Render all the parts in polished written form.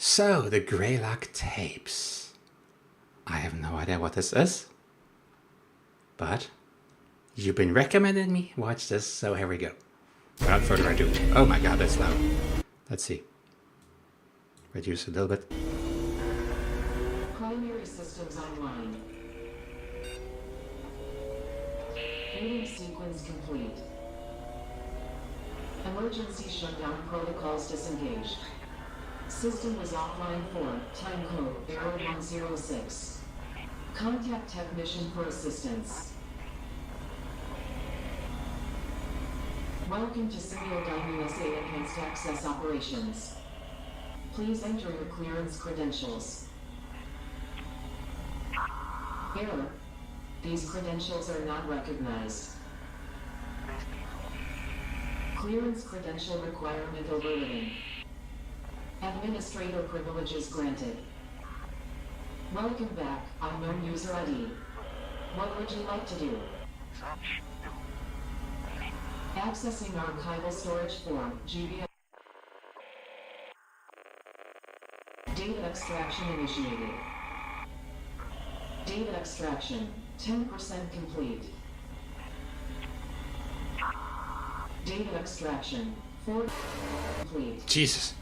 So, the GREYLOCK Tapes. I have no idea what this is, but you've been recommending me watch this, so here we go. Without further ado, oh my god, that's loud. Let's see. Reduce a little bit. Primary systems online. Meeting sequence complete. Emergency shutdown protocols disengaged. System was offline for time code error 106. Contact technician for assistance. Welcome to Single USA Enhanced Access Operations. Please enter your clearance credentials. Error. These credentials are not recognized. Clearance credential requirement overridden. Administrator privileges granted. Welcome back, unknown user ID. What would you like to do? Accessing archival storage form, GBA. Data extraction initiated. Data extraction, 10% complete. Data extraction, 4% complete. Jesus.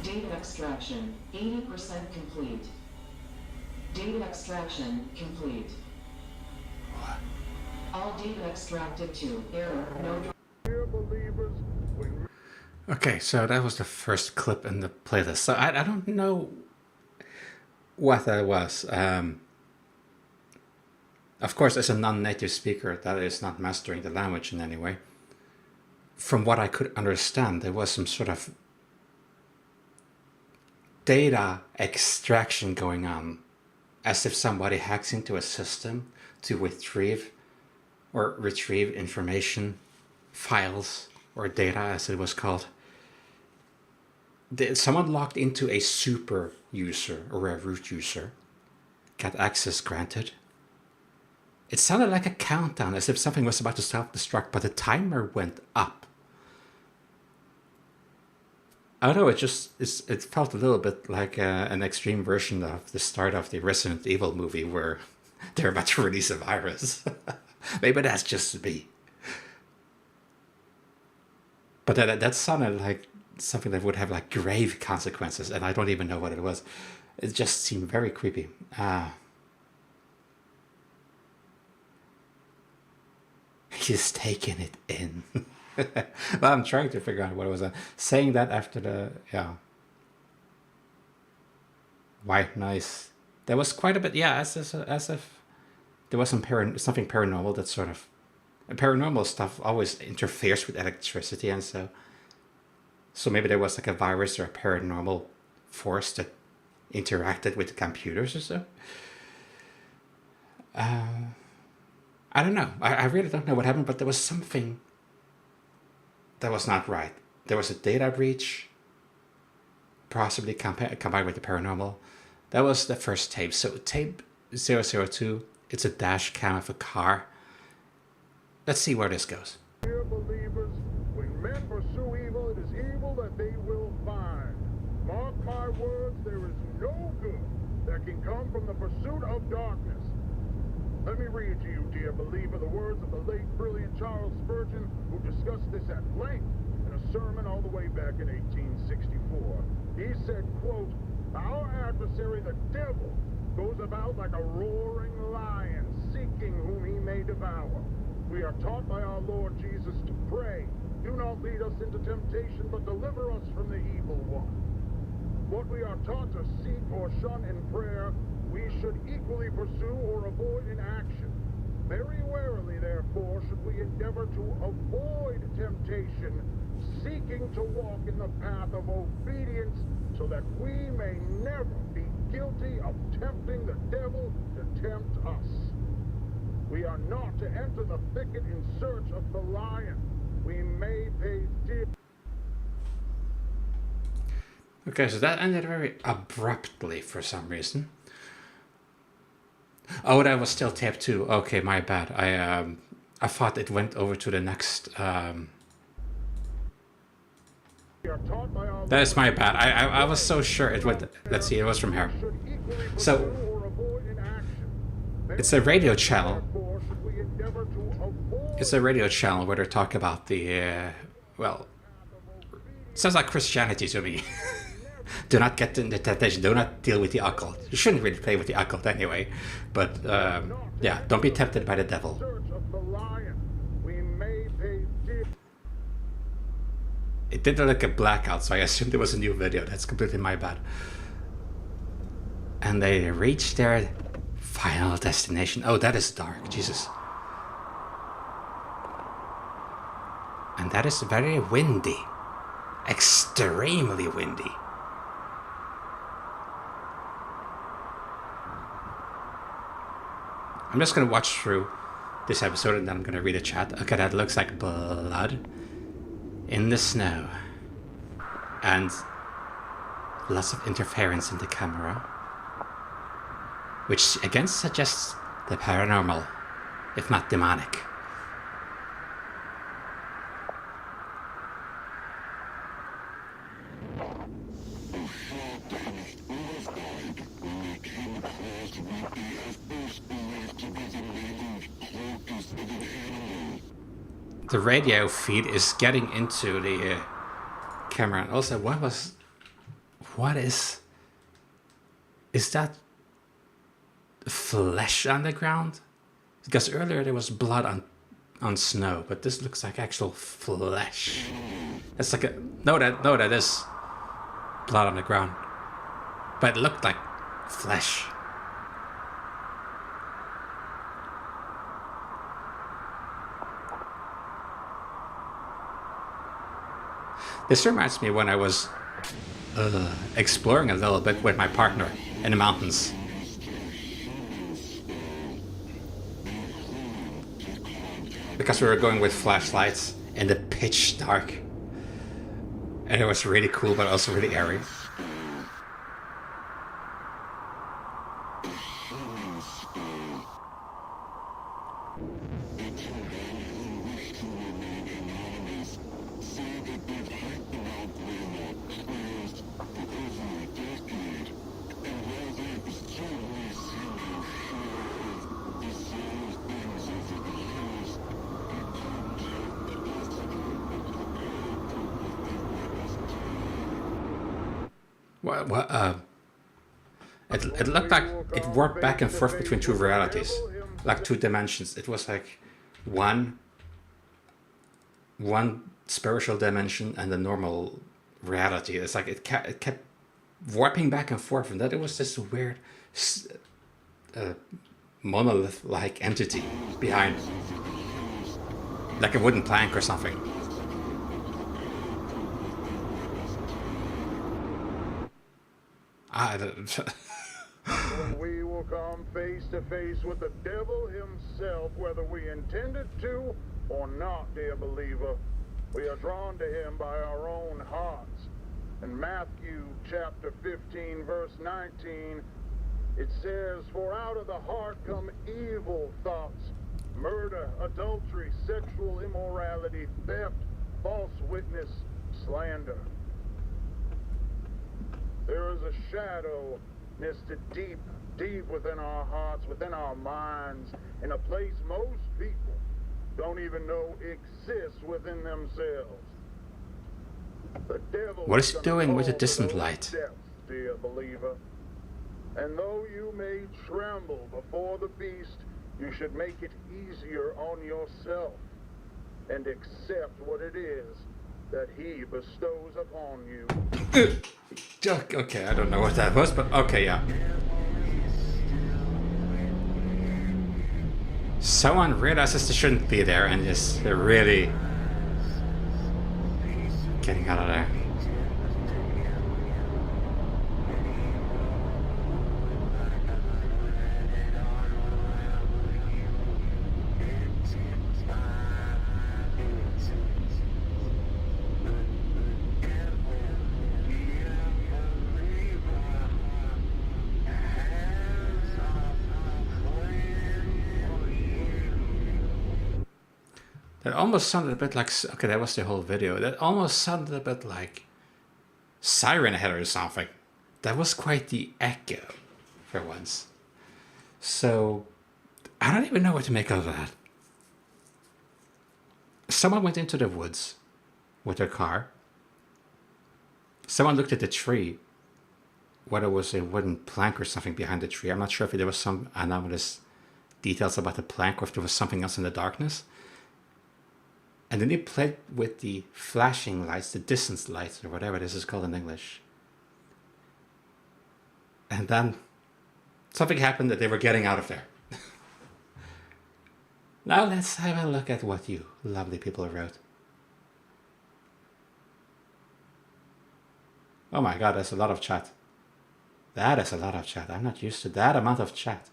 Data extraction, 80% complete. Data extraction, complete. What? All data extracted to error, no. Okay, so that was the first clip in the playlist. So I don't know what that was. Of course, as a non-native speaker that is not mastering the language in any way, from what I could understand, there was some sort of data extraction going on, as if somebody hacks into a system to retrieve information, files, or data as it was called. Someone logged into a super user or a root user, got access granted. It sounded like a countdown, as if something was about to self-destruct, but the timer went up. I don't know, it felt a little bit like an extreme version of the start of the Resident Evil movie where they're about to release a virus. Maybe that's just me. But that sounded like something that would have like grave consequences, and I don't even know what it was. It just seemed very creepy. He's taking it in. Well, I'm trying to figure out what it was. Saying that after the, yeah. White noise. There was quite a bit, yeah, as if there was something paranormal that sort of, paranormal stuff always interferes with electricity, and so maybe there was like a virus or a paranormal force that interacted with the computers or so. I don't know. I really don't know what happened, but there was something that was not right. There was a data breach, possibly combined with the paranormal. That was the first tape. So tape 002, it's a dash cam of a car. Let's see where this goes. Dear believers, when men pursue evil, it is evil that they will find. Mark my words, there is no good that can come from the pursuit of darkness. Let me read to you, dear believer, the words of the late brilliant Charles Spurgeon, who discussed this at length in a sermon all the way back in 1864. He said, quote, "Our adversary, the devil, goes about like a roaring lion, seeking whom he may devour. We are taught by our Lord Jesus to pray, do not lead us into temptation, but deliver us from the evil one. What we are taught to seek or shun in prayer, we should equally pursue or avoid in action. Very warily, therefore, should we endeavor to avoid temptation, seeking to walk in the path of obedience, so that we may never be guilty of tempting the devil to tempt us. We are not to enter the thicket in search of the lion. We may pay dear." Okay, so that ended very abruptly for some reason. Oh, that was still tape 2. Okay, my bad. I thought it went over to the next are taught by our That is my bad. I was so sure it would. Let's see, it was from here. should equally So, pursue or avoid in action. it's a radio channel. Therefore, should we endeavor to avoid It's a radio channel where they talk about the, well, it sounds like Christianity to me. Do not get into temptation. Do not deal with the occult. You shouldn't really play with the occult anyway. But, yeah, don't be tempted by the devil. search of the lion. We may pay dear. It didn't look a blackout, so I assumed it was a new video. That's completely my bad. And they reached their final destination. Oh, that is dark. Jesus. And that is very windy. Extremely windy. I'm just gonna watch through this episode and then I'm gonna read a chat. Okay, that looks like blood in the snow. And lots of interference in the camera. Which again suggests the paranormal, if not demonic. The radio feed is getting into the camera. And also, what is that flesh on the ground? Because earlier there was blood on snow, but this looks like actual flesh. It's like that is blood on the ground, but it looked like flesh. This reminds me when I was exploring a little bit with my partner in the mountains. Because we were going with flashlights in the pitch dark. And it was really cool, but also really airy. It looked like it warped back and forth between two realities, like two dimensions. It was like one spiritual dimension and the normal reality. It's like it kept warping back and forth, and that it was this weird monolith-like entity behind, like a wooden plank or something. When we will come face to face with the devil himself, whether we intended to or not, dear believer, we are drawn to him by our own hearts. In Matthew chapter 15, verse 19, it says, "For out of the heart come evil thoughts, murder, adultery, sexual immorality, theft, false witness, slander." There is a shadow nested deep, deep within our hearts, within our minds, in a place most people don't even know exists within themselves. The devil What is he gonna doing with a call distant those light? depths, dear believer. And though you may tremble before the beast, you should make it easier on yourself and accept what it is that he bestows upon you. Okay, I don't know what that was, but okay, yeah. Someone realizes they shouldn't be there and is really getting out of there. That almost sounded a bit like... Okay, that was the whole video. That almost sounded a bit like siren ahead or something. That was quite the echo for once. So I don't even know what to make of that. Someone went into the woods with their car. Someone looked at the tree, whether it was a wooden plank or something behind the tree. I'm not sure if there was some anomalous details about the plank or if there was something else in the darkness. And then they played with the flashing lights, the distance lights, or whatever this is called in English. And then something happened that they were getting out of there. Now let's have a look at what you lovely people wrote. Oh my god, that's a lot of chat. That is a lot of chat. I'm not used to that amount of chat.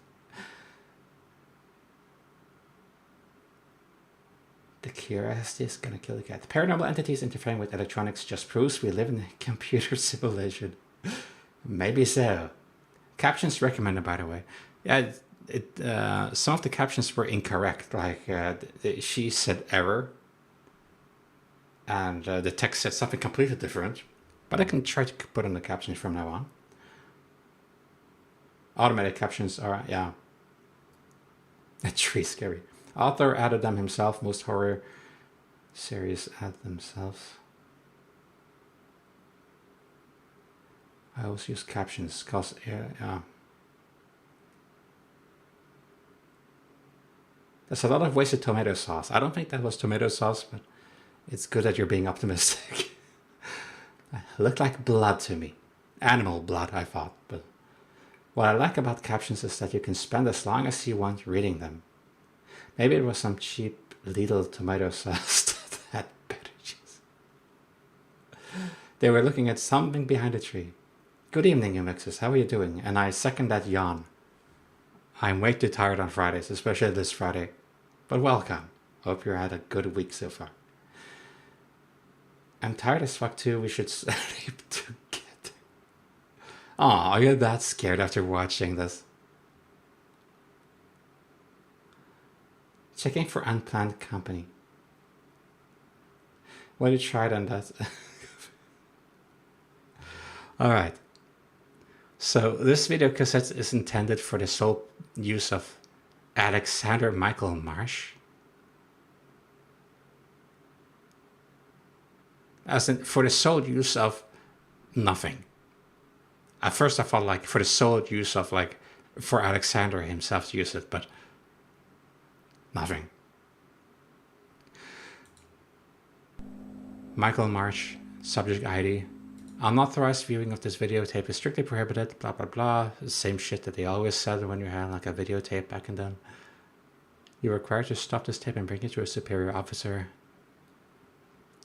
The curiosity is gonna kill the cat. Paranormal entities interfering with electronics just proves we live in a computer simulation. Maybe so. Captions recommended, by the way. Yeah, some of the captions were incorrect. Like she said error, and the text said something completely different. But I can try to put in the captions from now on. Automated captions are, yeah. A tree scary. Author added them himself. Most horror series add themselves. I always use captions because, yeah. There's a lot of wasted tomato sauce. I don't think that was tomato sauce, but it's good that you're being optimistic. It looked like blood to me. Animal blood, I thought. But what I like about captions is that you can spend as long as you want reading them. Maybe it was some cheap Lidl tomato sauce that had better cheese. They were looking at something behind a tree. Good evening, you mixers. How are you doing? And I second that yawn. I'm way too tired on Fridays, especially this Friday. But welcome. Hope you had a good week so far. I'm tired as fuck too. We should sleep together. Aw, are you that scared after watching this? Checking for unplanned company. Well, you tried on that. Alright. So this video cassette is intended for the sole use of Alexander Michael Marsh. As in, for the sole use of nothing. At first I thought like for the sole use of like for Alexander himself to use it, but nothing. Michael Marsh, subject ID. Unauthorized viewing of this videotape is strictly prohibited, blah blah blah. The same shit that they always said when you had like a videotape back in then. You're required to stop this tape and bring it to a superior officer.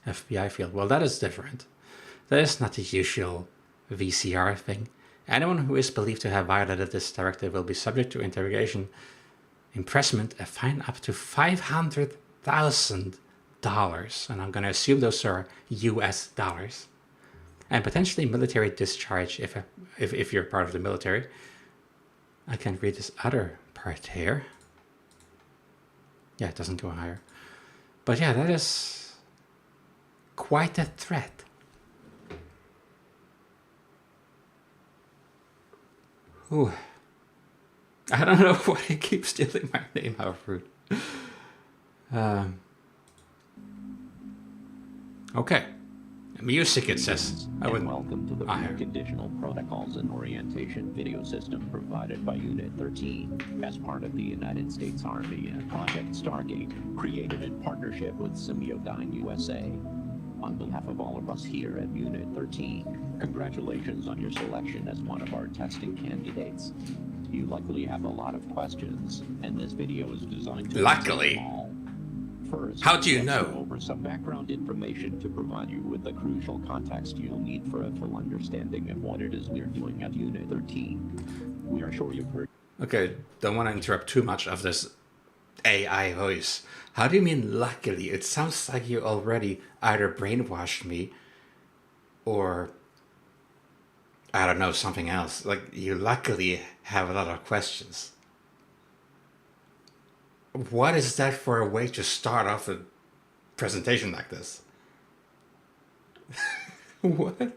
FBI field. Well, that is different. That is not the usual VCR thing. Anyone who is believed to have violated this directive will be subject to interrogation, imprisonment, a fine up to $500,000, and I'm going to assume those are US dollars, and potentially military discharge if you're part of the military. I can't read this other part here. Yeah, it doesn't go higher. But yeah, that is quite a threat. Ooh. I don't know why he keeps stealing my name, how rude. Okay. Music, it says. Welcome to the Conditional Protocols and Orientation video system provided by Unit 13 as part of the United States Army and Project Stargate, created in partnership with Semiodyne USA. On behalf of all of us here at Unit 13, congratulations on your selection as one of our testing candidates. You luckily have a lot of questions, and this video is designed to answer them all. First, how do you know? Over some background information to provide you with the crucial context you'll need for a full understanding of what it is we're doing at Unit 13. We are sure you've heard. Okay, don't want to interrupt too much of this AI voice. How do you mean luckily? It sounds like you already either brainwashed me or I don't know, something else. Like you luckily have a lot of questions. What is that for a way to start off a presentation like this? What?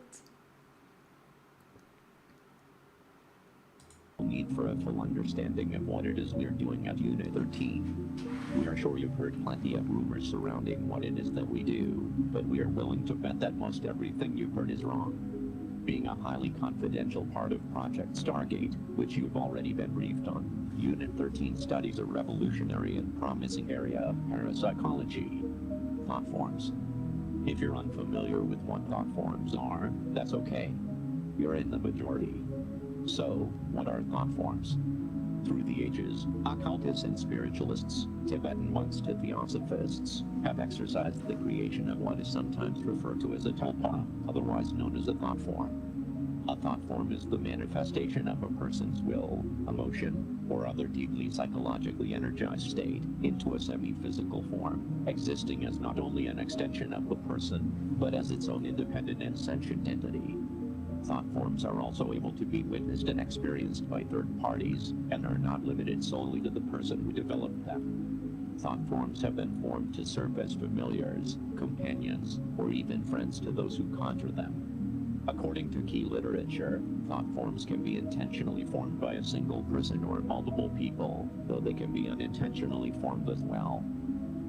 full understanding of what it is we're doing at Unit 13. We are sure you've heard plenty of rumors surrounding what it is that we do, but we are willing to bet that most everything you've heard is wrong. Being a highly confidential part of Project Stargate, which you've already been briefed on, Unit 13 studies a revolutionary and promising area of parapsychology, thought forms. If you're unfamiliar with what thought forms are, that's okay. You're in the majority. So, what are thought forms? Through the ages, occultists and spiritualists, Tibetan monks to theosophists, have exercised the creation of what is sometimes referred to as a tulpa, otherwise known as a thought form. A thought form is the manifestation of a person's will, emotion, or other deeply psychologically energized state into a semi-physical form, existing as not only an extension of the person, but as its own independent and sentient entity. Thought forms are also able to be witnessed and experienced by third parties, and are not limited solely to the person who developed them. Thought forms have been formed to serve as familiars, companions, or even friends to those who conjure them. According to key literature, thought forms can be intentionally formed by a single person or multiple people, though they can be unintentionally formed as well.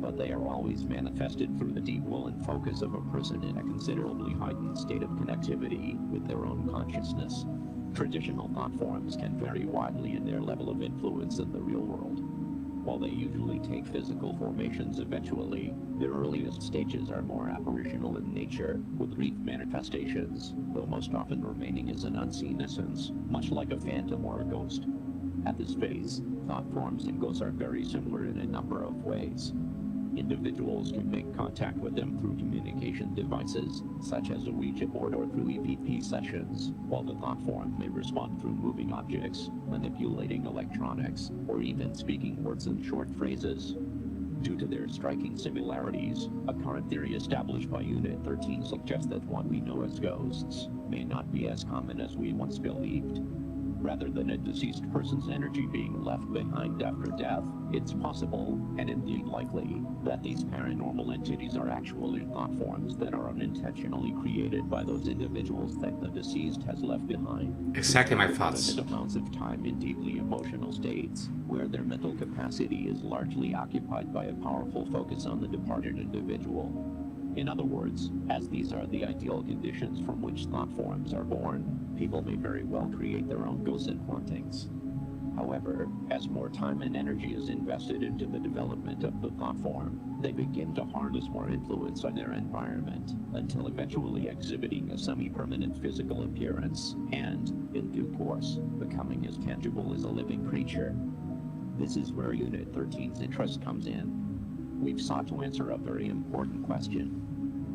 But they are always manifested through the deep will and focus of a person in a considerably heightened state of connectivity with their own consciousness. Traditional thought forms can vary widely in their level of influence in the real world. While they usually take physical formations eventually, their earliest stages are more apparitional in nature, with brief manifestations, though most often remaining as an unseen essence, much like a phantom or a ghost. At this phase, thought forms and ghosts are very similar in a number of ways. Individuals can make contact with them through communication devices, such as a Ouija board or through EVP sessions, while the thought form may respond through moving objects, manipulating electronics, or even speaking words and short phrases. Due to their striking similarities, a current theory established by Unit 13 suggests that what we know as ghosts may not be as common as we once believed. Rather than a deceased person's energy being left behind after death, it's possible, and indeed likely, that these paranormal entities are actually thought forms that are unintentionally created by those individuals that the deceased has left behind. Exactly my thoughts. Limited amounts of time in deeply emotional states, where their mental capacity is largely occupied by a powerful focus on the departed individual. In other words, as these are the ideal conditions from which thought forms are born, people may very well create their own ghosts and hauntings. However, as more time and energy is invested into the development of the thought form, they begin to harness more influence on their environment, until eventually exhibiting a semi-permanent physical appearance, and, in due course, becoming as tangible as a living creature. This is where Unit 13's interest comes in. We've sought to answer a very important question.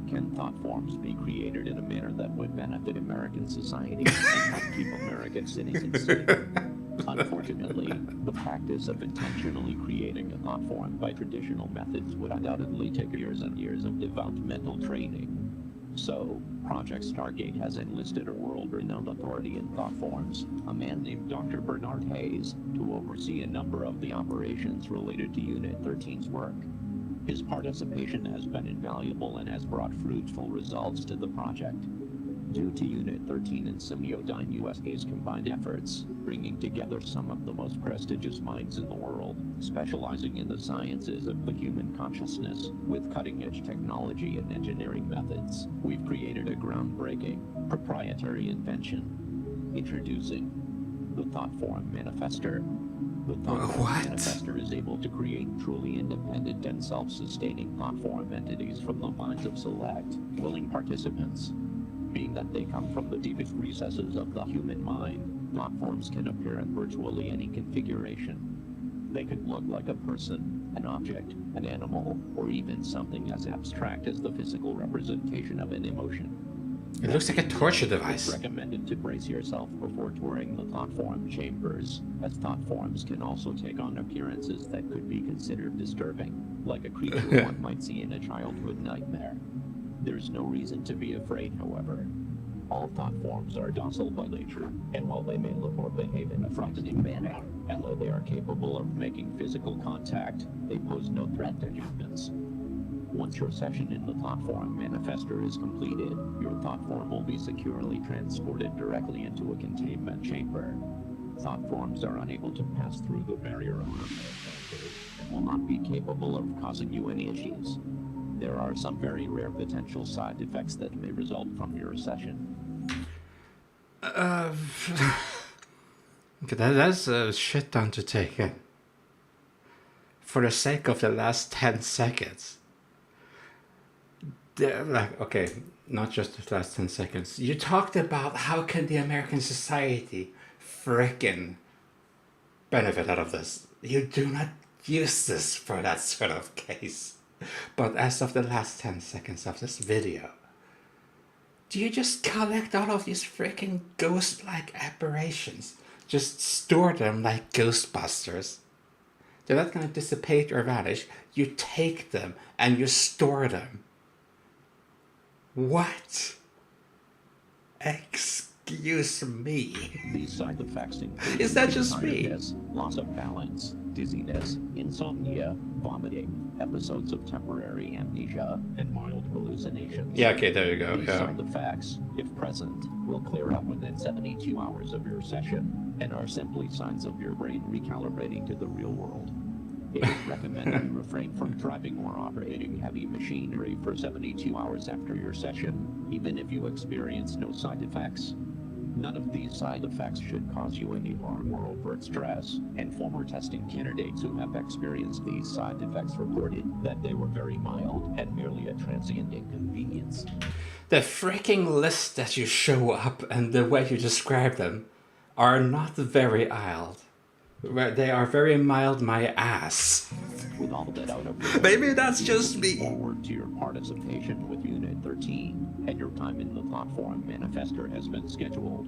Can thought forms be created in a manner that would benefit American society and help keep American citizens safe? Unfortunately, the practice of intentionally creating a thought form by traditional methods would undoubtedly take years and years of devout mental training. So, Project Stargate has enlisted a world-renowned authority in thought forms, a man named Dr. Bernard Hayes, to oversee a number of the operations related to Unit 13's work. His participation has been invaluable and has brought fruitful results to the project. Due to Unit 13 and Semiodyne USA's combined efforts, bringing together some of the most prestigious minds in the world, specializing in the sciences of the human consciousness, with cutting-edge technology and engineering methods, we've created a groundbreaking, proprietary invention. Introducing the Thought Form Manifester. The Thought Form Manifester is able to create truly independent and self-sustaining thought form entities from the minds of select, willing participants. Being that they come from the deepest recesses of the human mind, thought forms can appear in virtually any configuration. They could look like a person, an object, an animal, or even something as abstract as the physical representation of an emotion. It looks like a torture device. It's recommended to brace yourself before touring the thought form chambers, as thought forms can also take on appearances that could be considered disturbing, like a creature one might see in a childhood nightmare. There's no reason to be afraid, however. All thought forms are docile by nature, and while they may look or behave in a frightening manner, and though they are capable of making physical contact, they pose no threat to humans. Once your session in the Thought Form Manifester is completed, your thought form will be securely transported directly into a containment chamber. Thought forms are unable to pass through the barrier of and will not be capable of causing you any issues. There are some very rare potential side effects that may result from your session. Okay, that's a shit ton to take in. For the sake of the last 10 seconds. Like, okay, not just the last 10 seconds. You talked about how can the American society frickin' benefit out of this. You do not use this for that sort of case. But as of the last 10 seconds of this video, do you just collect all of these freaking ghost-like apparitions? Just store them like Ghostbusters? They're not going to dissipate or vanish. You take them and you store them. What? Excuse me. These side effects include Is that just me? tiredness, loss of balance, dizziness, insomnia, vomiting, episodes of temporary amnesia, and mild hallucinations. Yeah, okay, there you go. These side effects, if present, will clear up within 72 hours of your session and are simply signs of your brain recalibrating to the real world. It is recommended you refrain from driving or operating heavy machinery for 72 hours after your session, even if you experience no side effects. None of these side effects should cause you any harm or overt stress, and former testing candidates who have experienced these side effects reported that they were very mild and merely a transient inconvenience. The freaking list that you show up and the way you describe them are not very mild. They are very mild my ass. With all that out of the way, Maybe that's just me. forward to your participation with Unit 13, and your time in the thought form manifester has been scheduled.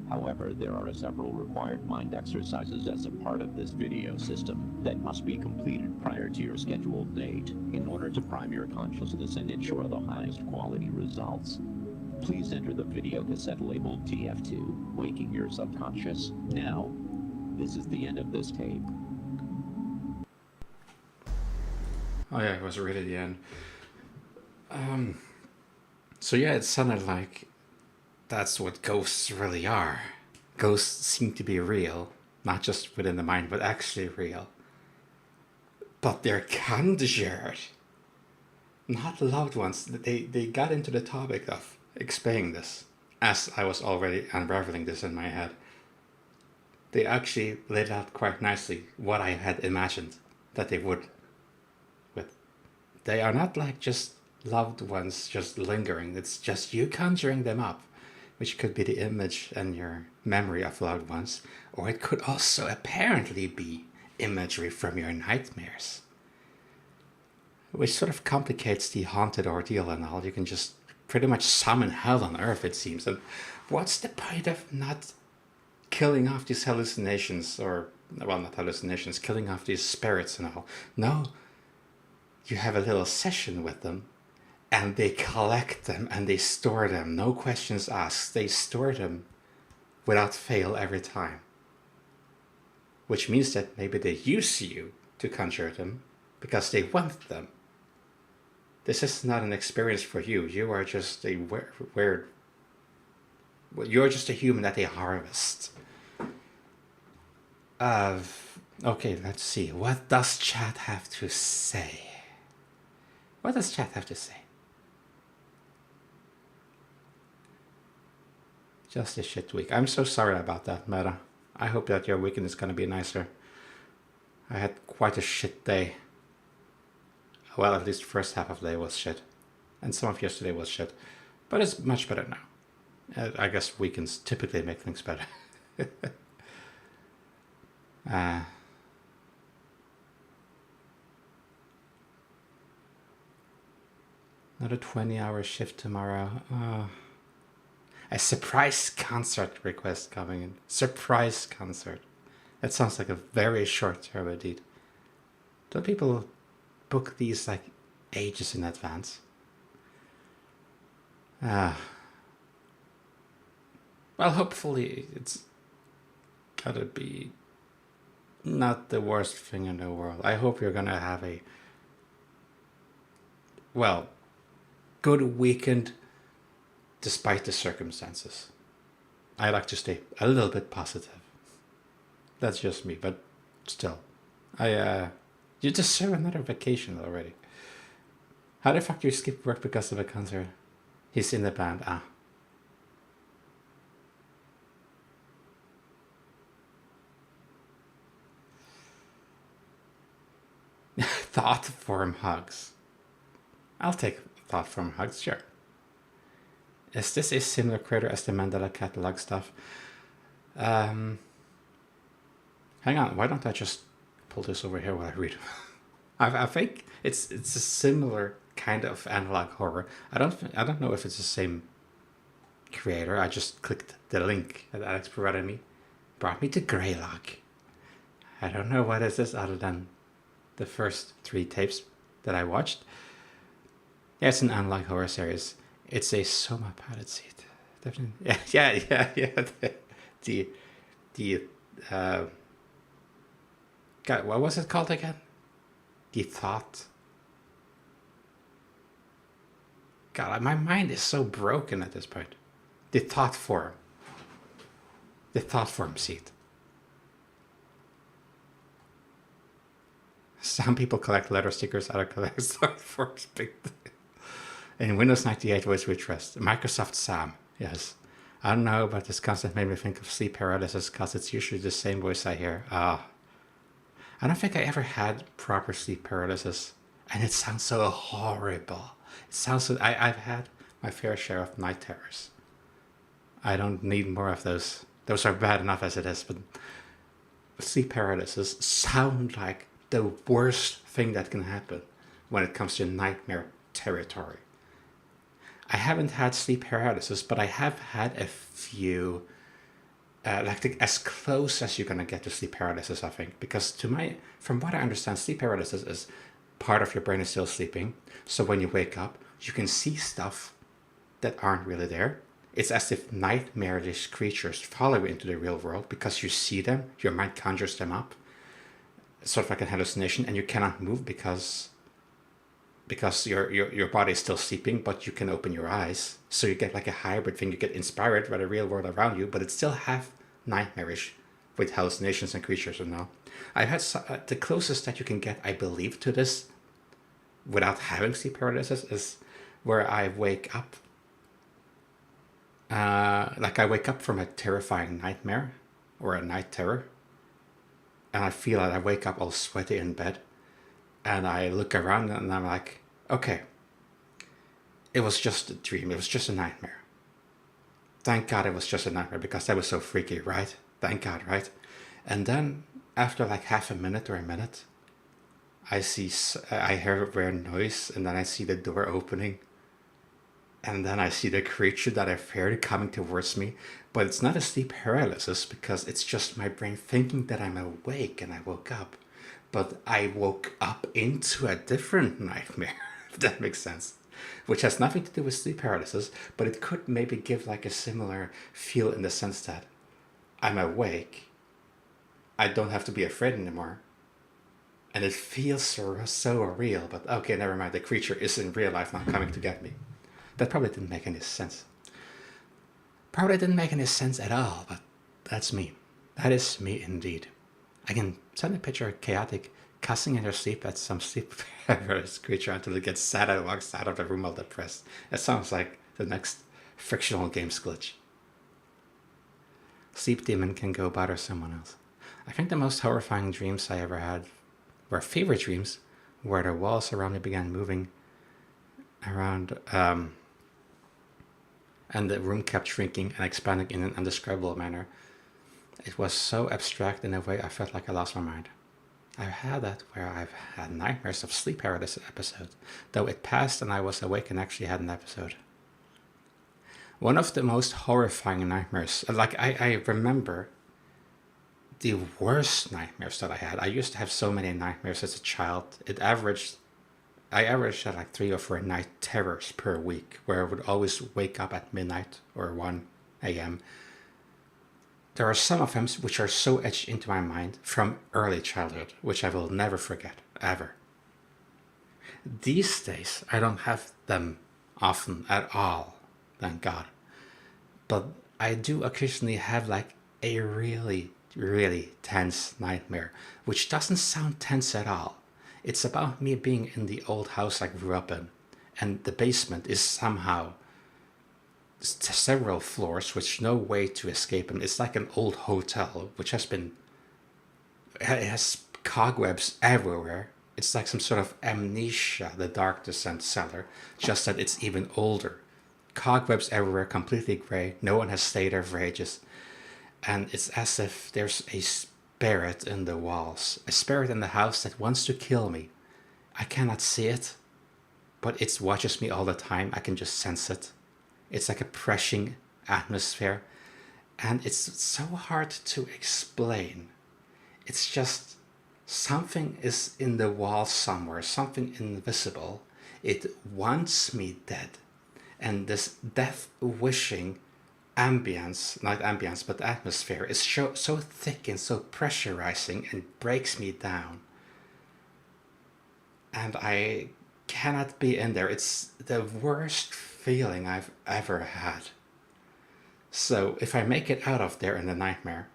However, there are several required mind exercises as a part of this video system that must be completed prior to your scheduled date in order to prime your consciousness and ensure the highest quality results. Please enter the video cassette labeled TF2, Waking Your Subconscious, now. This is the end of this tape. Oh yeah, it was really the end. So yeah, it sounded like that's what ghosts really are. Ghosts seem to be real, not just within the mind, but actually real. But they're conjured, not loved ones. They got into the topic of explaining this, as I was already unraveling this in my head. They actually laid out quite nicely what I had imagined that they would. They are not like just loved ones just lingering. It's just you conjuring them up, which could be the image and your memory of loved ones, or it could also apparently be imagery from your nightmares, which sort of complicates the haunted ordeal and all. You can just pretty much summon hell on earth, it seems. And what's the point of not killing off these hallucinations, or, well, not hallucinations, killing off these spirits and all? No, you have a little session with them, and they collect them and they store them, no questions asked. They store them without fail every time, which means that maybe they use you to conjure them because they want them. This is not an experience for you. You are just a weird. You're just a human that they harvest. Okay, let's see. What does chat have to say? What does chat have to say? Just a shit week. I'm so sorry about that, Meta. I hope that your weekend is going to be nicer. I had quite a shit day. Well, at least the first half of the day was shit. And some of yesterday was shit. But it's much better now. I guess weekends typically make things better. Another 20-hour shift tomorrow. A surprise concert request coming in. Surprise concert. That sounds like a very short term indeed. Don't people book these like ages in advance? Well, hopefully it's gotta be not the worst thing in the world. I hope you're gonna have a, well, good weekend despite the circumstances. I like to stay a little bit positive. That's just me, but still. You deserve another vacation already. How the fuck do you skip work because of a concert? He's in the band, Thought form hugs. I'll take thought form hugs, sure. Is this a similar creator as the Mandela catalog stuff? Hang on, why don't I just pull this over here while I read? I think it's a similar kind of analog horror. I don't know if it's the same creator. I just clicked the link that Alex provided me. Brought me to Greylock. I don't know what is this other than the first 3 tapes that I watched. Yeah, it's an analog horror series. It's a Soma padded seat. Definitely. Yeah. God, what was it called again? The thought. God, my mind is so broken at this point. The thought form. The thought form seat. Some people collect letter stickers, others collect thought forms. In Windows 98 voice we trust. Microsoft Sam, yes. I don't know, but this concept made me think of sleep paralysis because it's usually the same voice I hear. I don't think I ever had proper sleep paralysis, and it sounds so horrible. It sounds so... I've had my fair share of night terrors. I don't need more of those. Those are bad enough as it is, but sleep paralysis sound like the worst thing that can happen when it comes to nightmare territory. I haven't had sleep paralysis, but I have had a few, as close as you're gonna get to sleep paralysis, I think, because from what I understand, sleep paralysis is part of your brain is still sleeping. So when you wake up, you can see stuff that aren't really there. It's as if nightmarish creatures follow you into the real world because you see them, your mind conjures them up, sort of like a hallucination, and you cannot move because your body is still sleeping, but you can open your eyes. So you get like a hybrid thing. You get inspired by the real world around you, but it's still half nightmarish with hallucinations and creatures and all. I've had the closest that you can get, I believe, to this without having sleep paralysis is where I wake up. I wake up from a terrifying nightmare or a night terror, and I feel that I wake up all sweaty in bed. And I look around and I'm like, okay, it was just a dream. It was just a nightmare. Thank God it was just a nightmare because that was so freaky, right? Thank God, right? And then after like half a minute or a minute, I hear a weird noise, and then I see the door opening. And then I see the creature that I feared coming towards me. But it's not a sleep paralysis because it's just my brain thinking that I'm awake and I woke up. But I woke up into a different nightmare, if that makes sense. Which has nothing to do with sleep paralysis, but it could maybe give like a similar feel in the sense that I'm awake. I don't have to be afraid anymore. And it feels so real, but okay, never mind. The creature is in real life not coming to get me. That probably didn't make any sense. Probably didn't make any sense at all, but that's me. That is me indeed. I can send a picture of chaotic cussing in her sleep at some sleep paralysis creature until it gets sad and walks out of the room all depressed. That sounds like the next fictional games glitch. Sleep demon can go bother someone else. I think the most horrifying dreams I ever had were favorite dreams, where the walls around me began moving around, and the room kept shrinking and expanding in an undescribable manner. It was so abstract in a way I felt like I lost my mind. I've had that where I've had nightmares of sleep paralysis episode, though it passed and I was awake and actually had an episode. One of the most horrifying nightmares, I remember the worst nightmares that I had. I used to have so many nightmares as a child. I averaged at like 3 or 4 night terrors per week, where I would always wake up at midnight or 1 a.m. There are some of them which are so etched into my mind from early childhood, which I will never forget, ever. These days, I don't have them often at all, thank God. But I do occasionally have like a really, really tense nightmare, which doesn't sound tense at all. It's about me being in the old house I grew up in, and the basement is somehow several floors with no way to escape them. It's like an old hotel which has been, it has cobwebs everywhere. It's like some sort of Amnesia, the Dark Descent cellar, just that it's even older. Cobwebs everywhere, completely grey. No one has stayed there for ages. And it's as if there's a spirit in the walls, a spirit in the house that wants to kill me. I cannot see it, but it watches me all the time. I can just sense it. It's like a pressing atmosphere, and it's so hard to explain. It's just something is in the wall somewhere, something invisible. It wants me dead. And this death-wishing ambience, not ambience, but atmosphere is so thick and so pressurizing and breaks me down. And I cannot be in there. It's the worst feeling I've ever had. So if I make it out of there in the nightmare,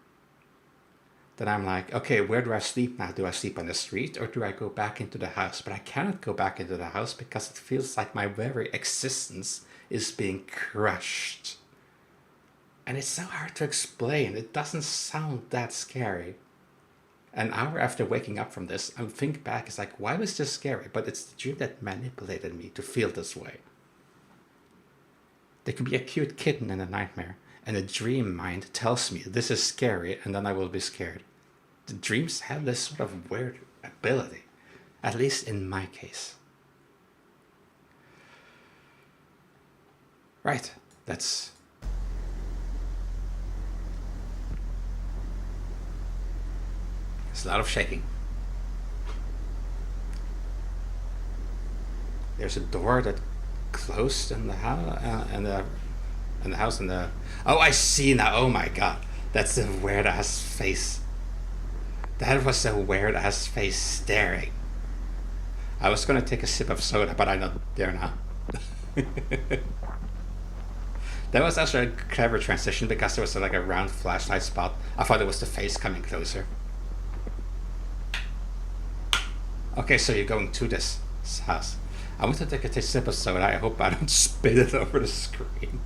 then I'm like, okay, where do I sleep now? Do I sleep on the street or do I go back into the house? But I cannot go back into the house because it feels like my very existence is being crushed. And it's so hard to explain. It doesn't sound that scary. An hour after waking up from this, I think back, it's like, why was this scary? But it's the dream that manipulated me to feel this way. There could be a cute kitten in a nightmare, and the dream mind tells me this is scary, and then I will be scared. The dreams have this sort of weird ability, at least in my case. Right, that's... There's a lot of shaking. There's a door that closed in the house, Oh, I see now. Oh my god, that's a weird ass face. That was a weird ass face staring. I was gonna take a sip of soda, but I'm not there now. That was actually a clever transition because there was like a round flashlight spot. I thought it was the face coming closer. Okay, so you're going to this house. I want to take a sip of soda. I hope I don't spit it over the screen.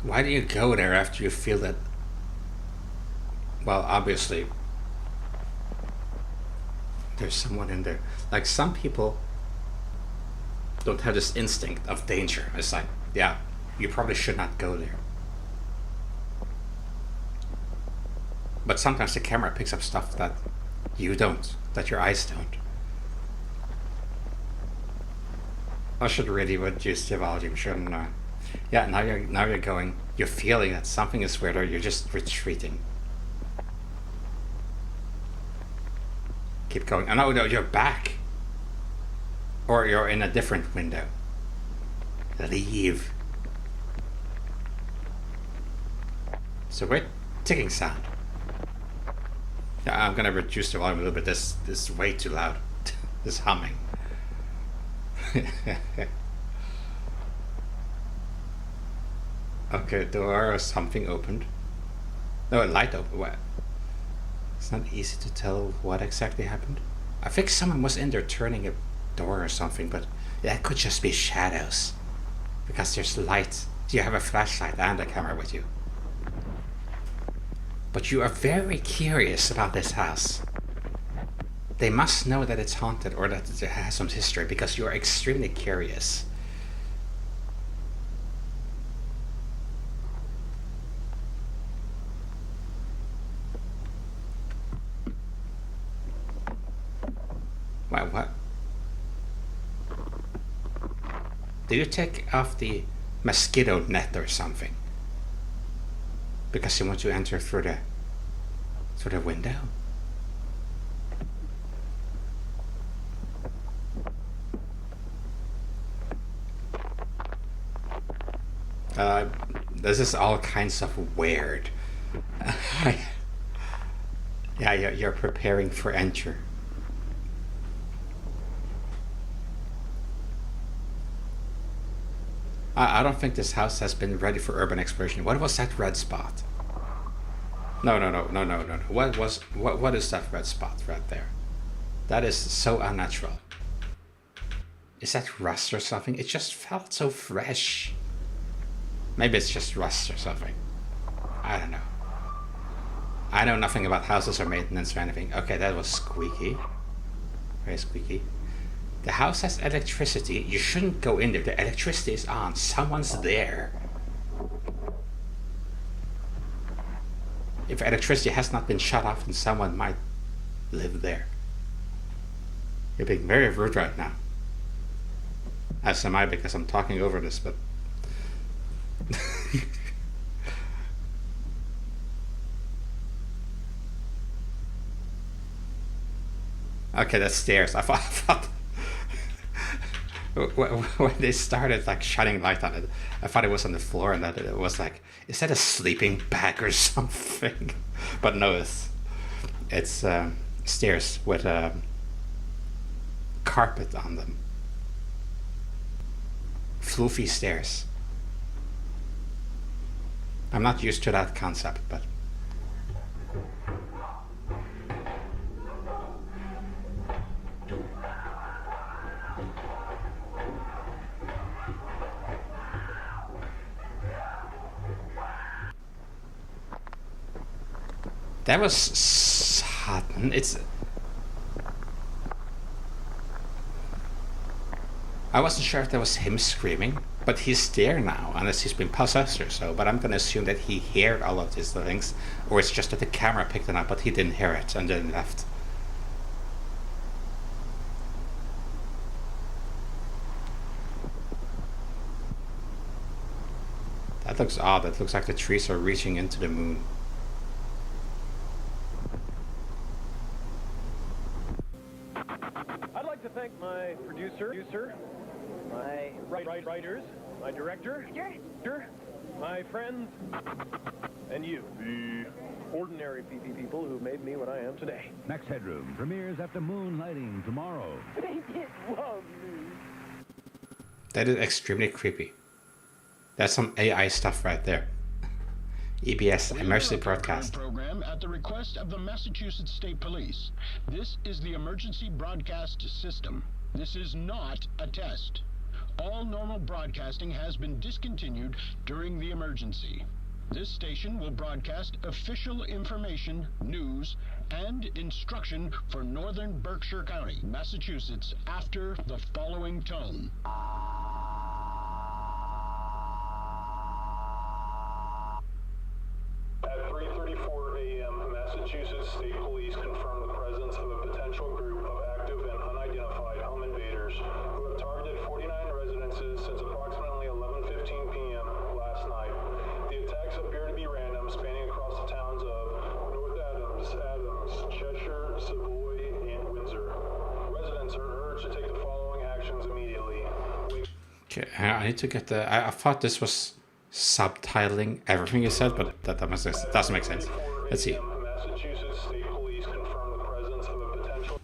Why do you go there after you feel that? Well, obviously, there's someone in there. Like, some people don't have this instinct of danger. It's like, yeah, you probably should not go there. But sometimes the camera picks up stuff that you don't, that your eyes don't. I should really reduce the volume, shouldn't I? Yeah, now you're going. You're feeling that something is weird, or you're just retreating. Keep going. Oh no, you're back. Or you're in a different window. Leave. So weird ticking sound. Yeah, I'm gonna reduce the volume a little bit. This is way too loud. This humming. Okay, door or something opened. No, a light opened. What? It's not easy to tell what exactly happened. I think someone was in there turning a door or something, but that could just be shadows. Because there's light. You have a flashlight and a camera with you. But you are very curious about this house. They must know that it's haunted or that it has some history because you are extremely curious. Wow, what? Did you take off the mosquito net or something? Because you want to enter through the window? This is all kinds of weird. Yeah, you're preparing for enter. I don't think this house has been ready for urban exploration. What was that red spot? No. What is that red spot right there? That is so unnatural. Is that rust or something? It just felt so fresh. Maybe it's just rust or something. I don't know. I know nothing about houses or maintenance or anything. Okay, that was squeaky. Very squeaky. The house has electricity. You shouldn't go in there. The electricity is on. Someone's there. If electricity has not been shut off, then someone might live there. You're being very rude right now. As am I, because I'm talking over this, but... Okay, that's stairs. I thought when they started like shining light on it, I thought it was on the floor, and that it was like, is that a sleeping bag or something? But no, it's stairs with a carpet on them. Floofy stairs. I'm not used to that concept, but... That was sudden. I wasn't sure if that was him screaming, but he's there now, unless he's been possessed or so. But I'm gonna assume that he heard all of these things, or it's just that the camera picked it up, but he didn't hear it and then left. That looks odd. That looks like the trees are reaching into the moon. I'd like to thank my producer, my writers, my director, my friends, and you, the ordinary people who made me what I am today. Max Headroom premieres after moonlighting tomorrow. They did love me. That is extremely creepy. That's some AI stuff right there. EBS, Emergency Broadcast. Program at the request of the Massachusetts State Police. This is the emergency broadcast system. This is not a test. All normal broadcasting has been discontinued during the emergency. This station will broadcast official information, news, and instruction for northern Berkshire County, Massachusetts, after the following tone. At 3:34 a.m., Massachusetts State Police confirmed the presence of a potential group of active and unidentified home invaders who have targeted 49 residences since approximately 11:15 p.m. last night. The attacks appear to be random, spanning across the towns of North Adams, Cheshire, Savoy, and Windsor. Residents are urged to take the following actions immediately. Okay, I need to get the... I thought this was subtitling everything you said, but that doesn't make sense. Let's see. Massachusetts State Police confirmed the presence of a potential...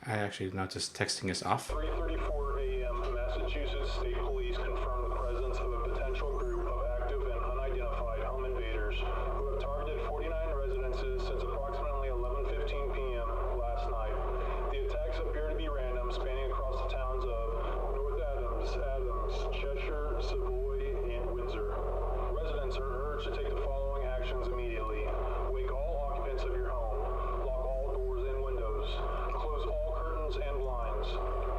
I actually noticed texting is off. 3:34 a.m., Massachusetts State Police confirmed the presence of a potential group of active and unidentified home invaders who have targeted 49 residences since approximately 11:15 p.m. last night. The attacks appear to be random, spanning across the towns of North Adams, Cheshire, Savoy, and Windsor. Residents are urged to take the following actions immediately. Wake all occupants of your home. Lock all doors and windows. Close all curtains and blinds.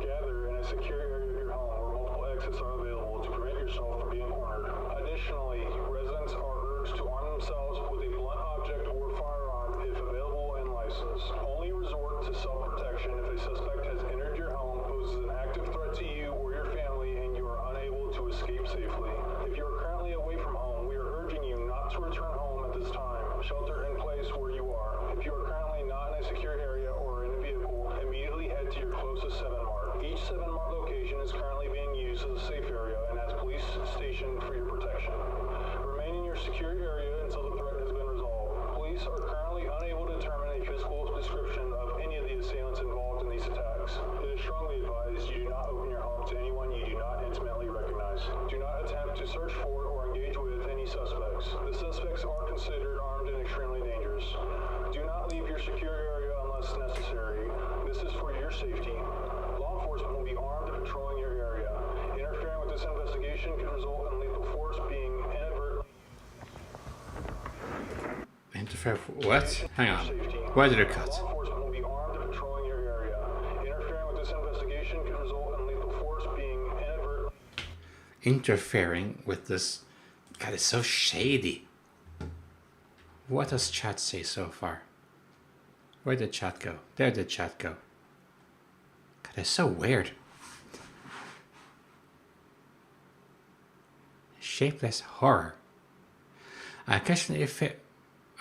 Gather in a secure area of your home where multiple exits are available to prevent yourself from being cornered. Additionally, residents are urged to arm themselves with a blunt object or firearm if available and licensed. Only resort to self-protection if a suspect has entered your home, poses an active threat to you or your family, and you are unable to escape safely. If you are currently away from home, we are urging you not to return home at this time. Shelter in place where you are. If you are currently not in a secure area or in a vehicle, immediately head to your closest 7-Mart. Each 7-Mart location is currently being used as a safe area and as police station for your protection. Remain in your secure area until the threat has been resolved. investigation could result in lethal force being inadvertent. Interfere. What? Hang on. Why did it cut? Law enforcement will be armed and patrolling your area. Interfering with this investigation could result in lethal force being inadvertent. Interfering with this. God, it's so shady. What does chat say so far? Where did chat go? There did chat go. God, it's so weird. Shapeless horror. I occasionally fear.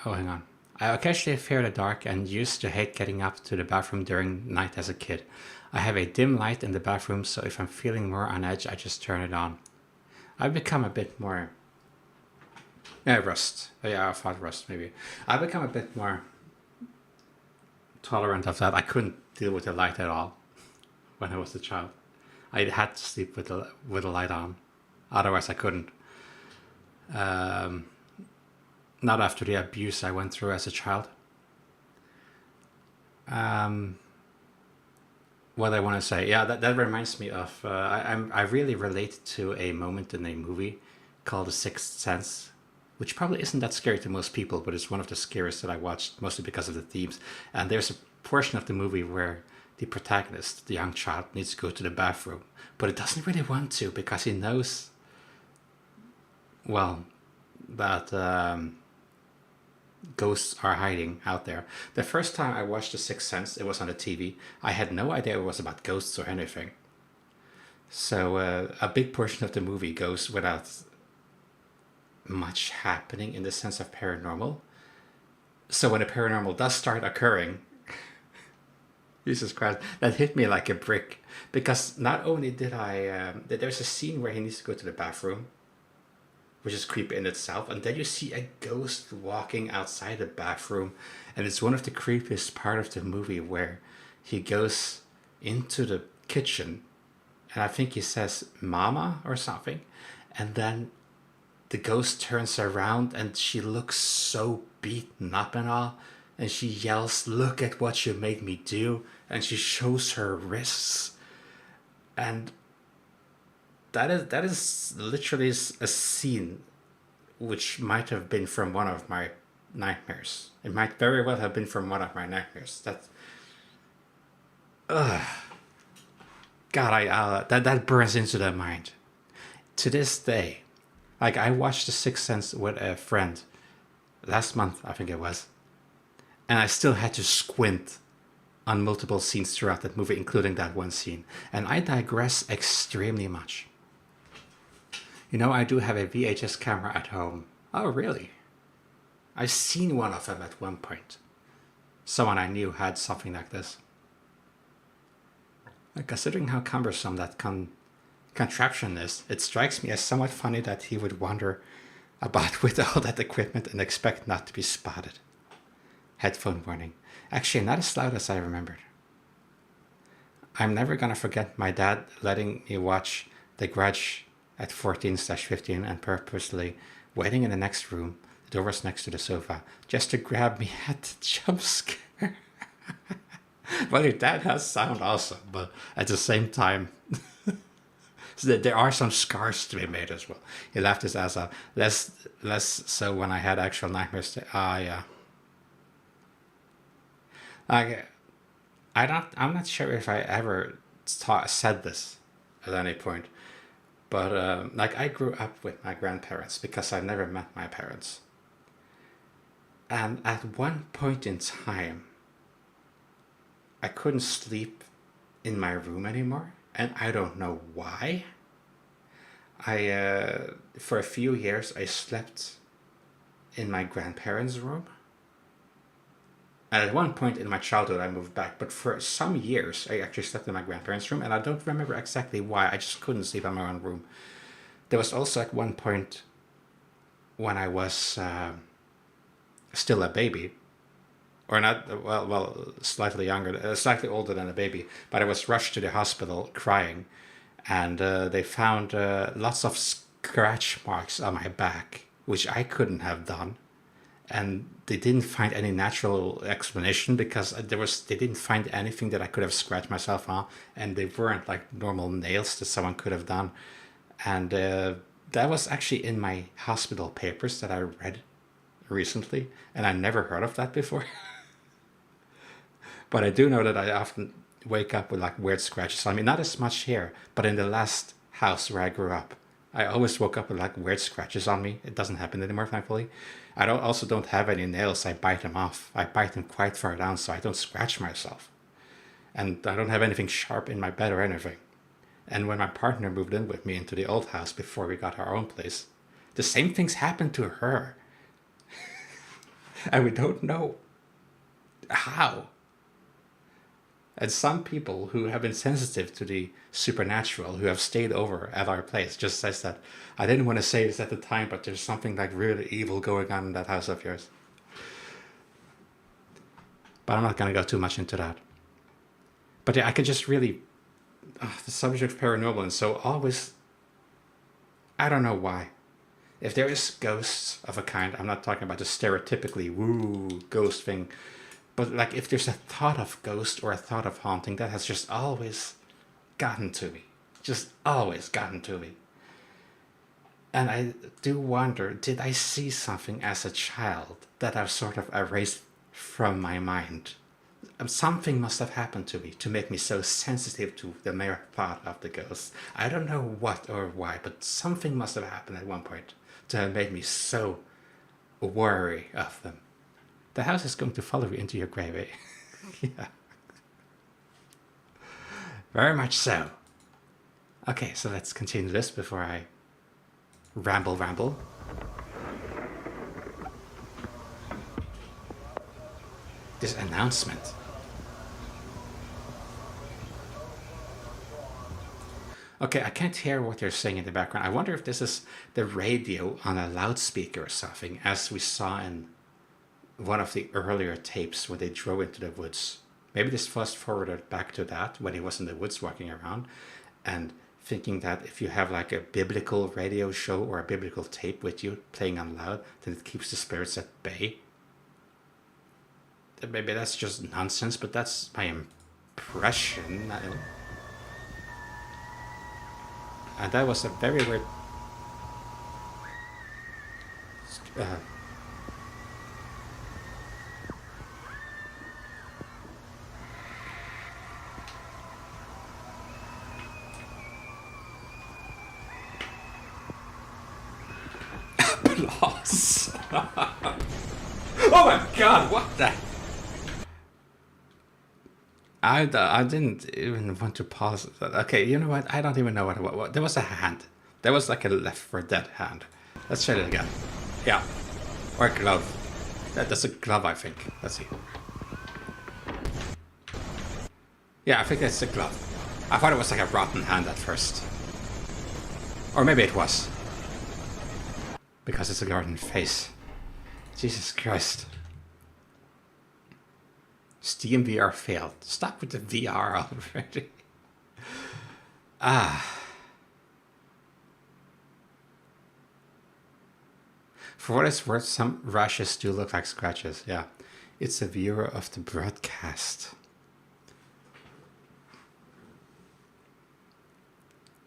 Oh, hang on. I occasionally fear the dark and used to hate getting up to the bathroom during night as a kid. I have a dim light in the bathroom, so if I'm feeling more on edge, I just turn it on. I've become a bit more... Rust. Yeah, I thought Rust, maybe. I've become a bit more tolerant of that. I couldn't deal with the light at all when I was a child. I had to sleep with the light on. Otherwise, I couldn't. Not after the abuse I went through as a child. What I want to say, yeah, that reminds me of. I really relate to a moment in a movie called The Sixth Sense, which probably isn't that scary to most people, but it's one of the scariest that I watched, mostly because of the themes. And there's a portion of the movie where the protagonist, the young child, needs to go to the bathroom, but it doesn't really want to because he knows, well, that ghosts are hiding out there. The first time I watched The Sixth Sense, it was on the TV. I had no idea it was about ghosts or anything. So a big portion of the movie goes without much happening in the sense of paranormal. So when the paranormal does start occurring, Jesus Christ, that hit me like a brick. Because not only did there's a scene where he needs to go to the bathroom, which is creepy in itself, and then you see a ghost walking outside the bathroom, and it's one of the creepiest part of the movie where he goes into the kitchen, and I think he says "mama" or something, and then the ghost turns around and she looks so beaten up and all, and she yells, "Look at what you made me do," and she shows her wrists, and that is literally a scene which might have been from one of my nightmares. It might very well have been from one of my nightmares. God, that burns into the mind. To this day, like I watched The Sixth Sense with a friend last month, I think it was, and I still had to squint on multiple scenes throughout that movie, including that one scene. And I digress extremely much. You know, I do have a VHS camera at home. Oh, really? I've seen one of them at one point. Someone I knew had something like this. Considering how cumbersome that contraption is, it strikes me as somewhat funny that he would wander about with all that equipment and expect not to be spotted. Headphone warning. Actually, not as loud as I remembered. I'm never gonna forget my dad letting me watch The Grudge at 14/15 and purposely waiting in the next room, the door was next to the sofa, just to grab me at the jump scare. Well, your dad does sound awesome, but at the same time, so there are some scars to be made as well. He laughed his ass off. Less so when I had actual nightmares. Yeah. Like, I'm not sure if I ever said this at any point, but like I grew up with my grandparents because I've never met my parents. And at one point in time, I couldn't sleep in my room anymore, and I don't know why. For a few years, I slept in my grandparents' room. And at one point in my childhood, I moved back. But for some years, I actually slept in my grandparents' room. And I don't remember exactly why. I just couldn't sleep in my own room. There was also at one point when I was still a baby. Or not, well, slightly younger, slightly older than a baby. But I was rushed to the hospital crying. And they found lots of scratch marks on my back, which I couldn't have done. And they didn't find any natural explanation because they didn't find anything that I could have scratched myself on, and they weren't like normal nails that someone could have done. And that was actually in my hospital papers that I read recently, and I never heard of that before. But I do know that I often wake up with like weird scratches. I mean, not as much here, but in the last house where I grew up, I always woke up with like weird scratches on me. It doesn't happen anymore, thankfully. I also don't have any nails. I bite them off. I bite them quite far down so I don't scratch myself. And I don't have anything sharp in my bed or anything. And when my partner moved in with me into the old house before we got our own place, the same things happened to her. And we don't know how. And some people who have been sensitive to the supernatural, who have stayed over at our place, just says that, I didn't want to say this at the time, but there's something like really evil going on in that house of yours. But I'm not going to go too much into that. But yeah, I could just really, the subject of paranormal, and so always, I don't know why. If there is ghosts of a kind, I'm not talking about the stereotypically woo ghost thing, but like if there's a thought of ghost or a thought of haunting, that has just always gotten to me. Just always gotten to me. And I do wonder, did I see something as a child that I've sort of erased from my mind? Something must have happened to me to make me so sensitive to the mere thought of the ghosts. I don't know what or why, but something must have happened at one point to have made me so wary of them. The house is going to follow you into your grave, eh? Yeah. Very much so. Okay, so let's continue this before I ramble. This announcement. Okay, I can't hear what they're saying in the background. I wonder if this is the radio on a loudspeaker or something, as we saw in one of the earlier tapes when they drove into the woods. Maybe this fast forwarded back to that when he was in the woods walking around, and thinking that if you have like a biblical radio show or a biblical tape with you playing on loud, then it keeps the spirits at bay. Maybe that's just nonsense, but that's my impression. And that was a very weird applause. Oh my god, what the? I didn't even want to pause. Okay, you know what? I don't even know what. There was a hand. There was like a Left 4 Dead hand. Let's try it again. Yeah. Or a glove. That's a glove, I think. Let's see. Yeah, I think that's a glove. I thought it was like a rotten hand at first. Or maybe it was. Because it's a garden face. Jesus Christ. Steam VR failed. Stop with the VR already. For what it's worth, some rashes do look like scratches. Yeah. It's a viewer of the broadcast.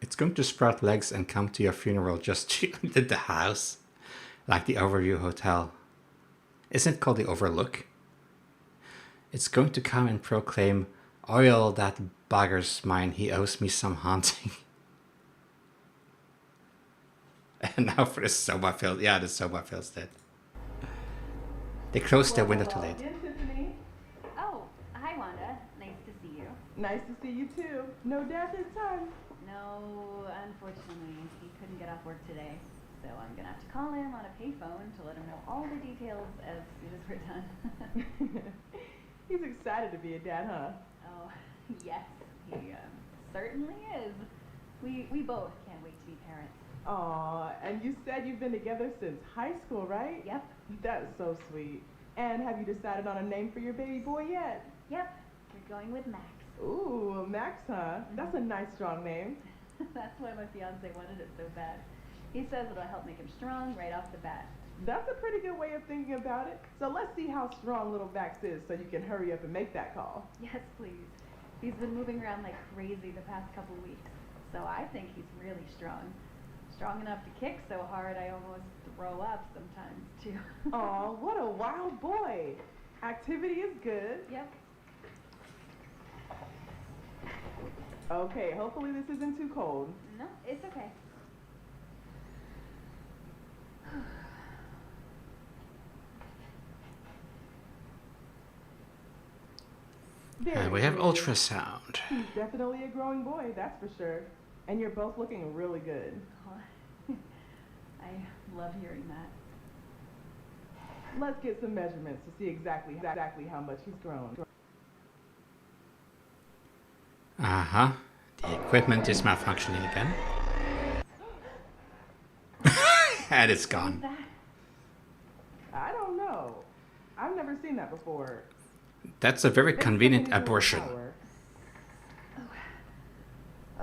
It's going to sprout legs and come to your funeral just tuned in the house. Like the Overview Hotel. Isn't it called the Overlook? It's going to come and proclaim, oil that bugger's mine, he owes me some haunting. And now for the Soba Field. Yeah, the Soba Field's dead. They closed their window too late. Oh, hi Wanda. Nice to see you. Nice to see you too. No dad this time. No, unfortunately, he couldn't get off work today. So I'm gonna have to call him on a payphone to let him know all the details as soon as we're done. He's excited to be a dad, huh? Oh, yes, he certainly is. We both can't wait to be parents. Aw, and you said you've been together since high school, right? Yep. That's so sweet. And have you decided on a name for your baby boy yet? Yep, we're going with Max. Ooh, Max, huh? That's a nice, strong name. That's why my fiance wanted it so bad. He says it'll help make him strong right off the bat. That's a pretty good way of thinking about it. So let's see how strong little Max is so you can hurry up and make that call. Yes, please. He's been moving around like crazy the past couple weeks, so I think he's really strong. strong enough to kick so hard I almost throw up sometimes too. Aw, what a wild boy. Activity is good. Yep. Okay, hopefully this isn't too cold. No, it's okay. And we have ultrasound. He's definitely a growing boy, that's for sure. And you're both looking really good. Oh, I love hearing that. Let's get some measurements to see exactly how much he's grown. Uh-huh. The equipment is malfunctioning again. And it's gone. I don't know. I've never seen that before. That's a very convenient abortion. Oh.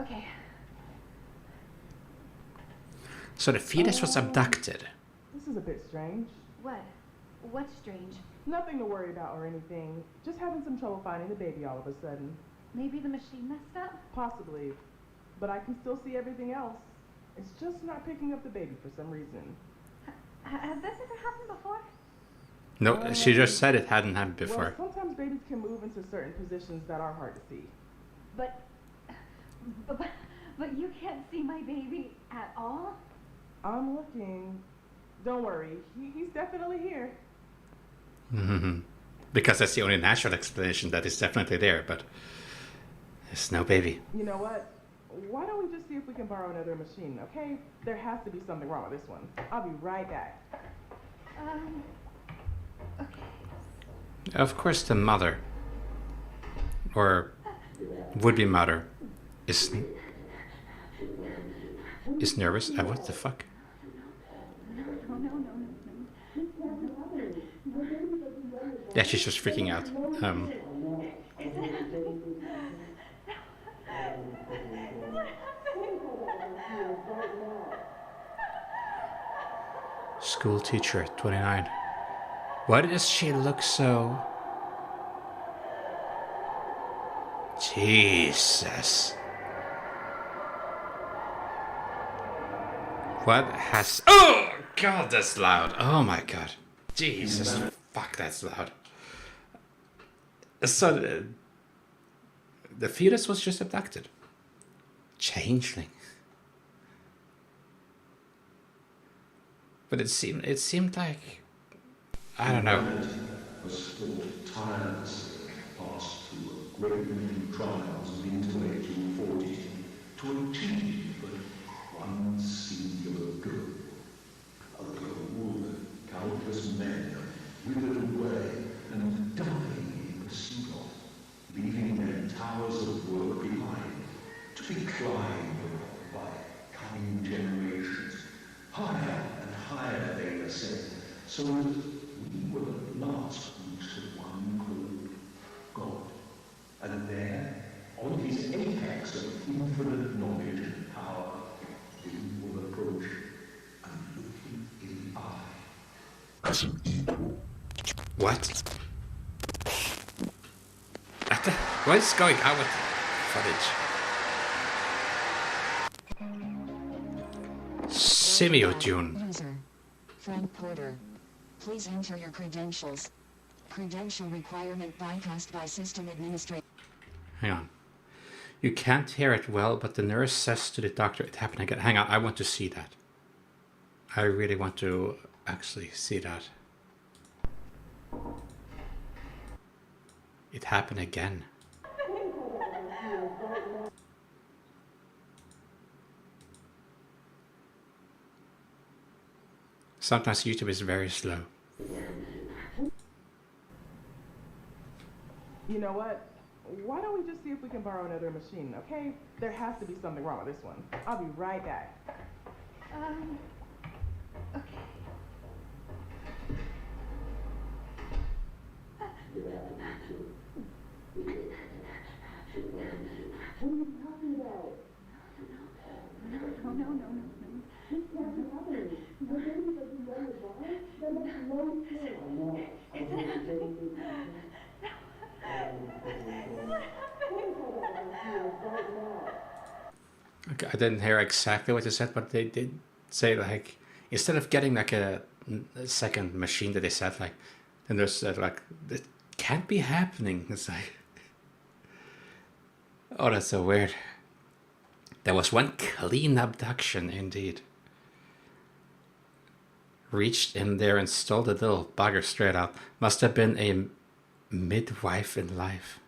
Okay. So the fetus was abducted. This is a bit strange. What? What's strange? Nothing to worry about or anything. Just having some trouble finding the baby all of a sudden. Maybe the machine messed up? Possibly. But I can still see everything else. It's just not picking up the baby for some reason. Has this ever happened before? No, she just said it hadn't happened before. Well, sometimes babies can move into certain positions that are hard to see. But you can't see my baby at all? I'm looking. Don't worry, he's definitely here. Mm-hmm. Because that's the only natural explanation that is definitely there, but there's no baby. You know what? Why don't we just see if we can borrow another machine, okay? There has to be something wrong with this one. I'll be right back. Okay. Of course the mother, or would-be mother, is nervous. What the fuck? No. Yeah, she's just freaking out. School teacher, 29. Why does she look so... Jesus. What has... Oh, God, that's loud. Oh, my God. Jesus, fuck, that's loud. So, the fetus was just abducted. Changeling. But it seemed like... I don't know. Was fought tirelessly, passed through a great many trials into 1840 to achieve but one singular goal. A goal that countless men withered away and dying in pursuit of, leaving their towers of work behind, to be climbed by coming generations. Higher and higher they ascend, so that we will at last reach the one called God. And there, on his apex of infinite knowledge and power, we will approach and look him in the eye. What? What is going on with footage? Simio-tune. User Frank Porter. Please enter your credentials. Credential requirement bypassed by system administrator. Hang on. You can't hear it well, but the nurse says to the doctor it happened again. Hang on, I want to see that. I really want to actually see that. It happened again. Sometimes YouTube is very slow. You know what? Why don't we just see if we can borrow another machine, okay? There has to be something wrong with this one. I'll be right back. Okay. Okay, I didn't hear exactly what you said, but they did say like instead of getting like a second machine that they said like, then there's like it can't be happening. It's like, oh, that's so weird. There was one clean abduction indeed. Reached in there and stole the little bugger straight out. Must have been a midwife in life.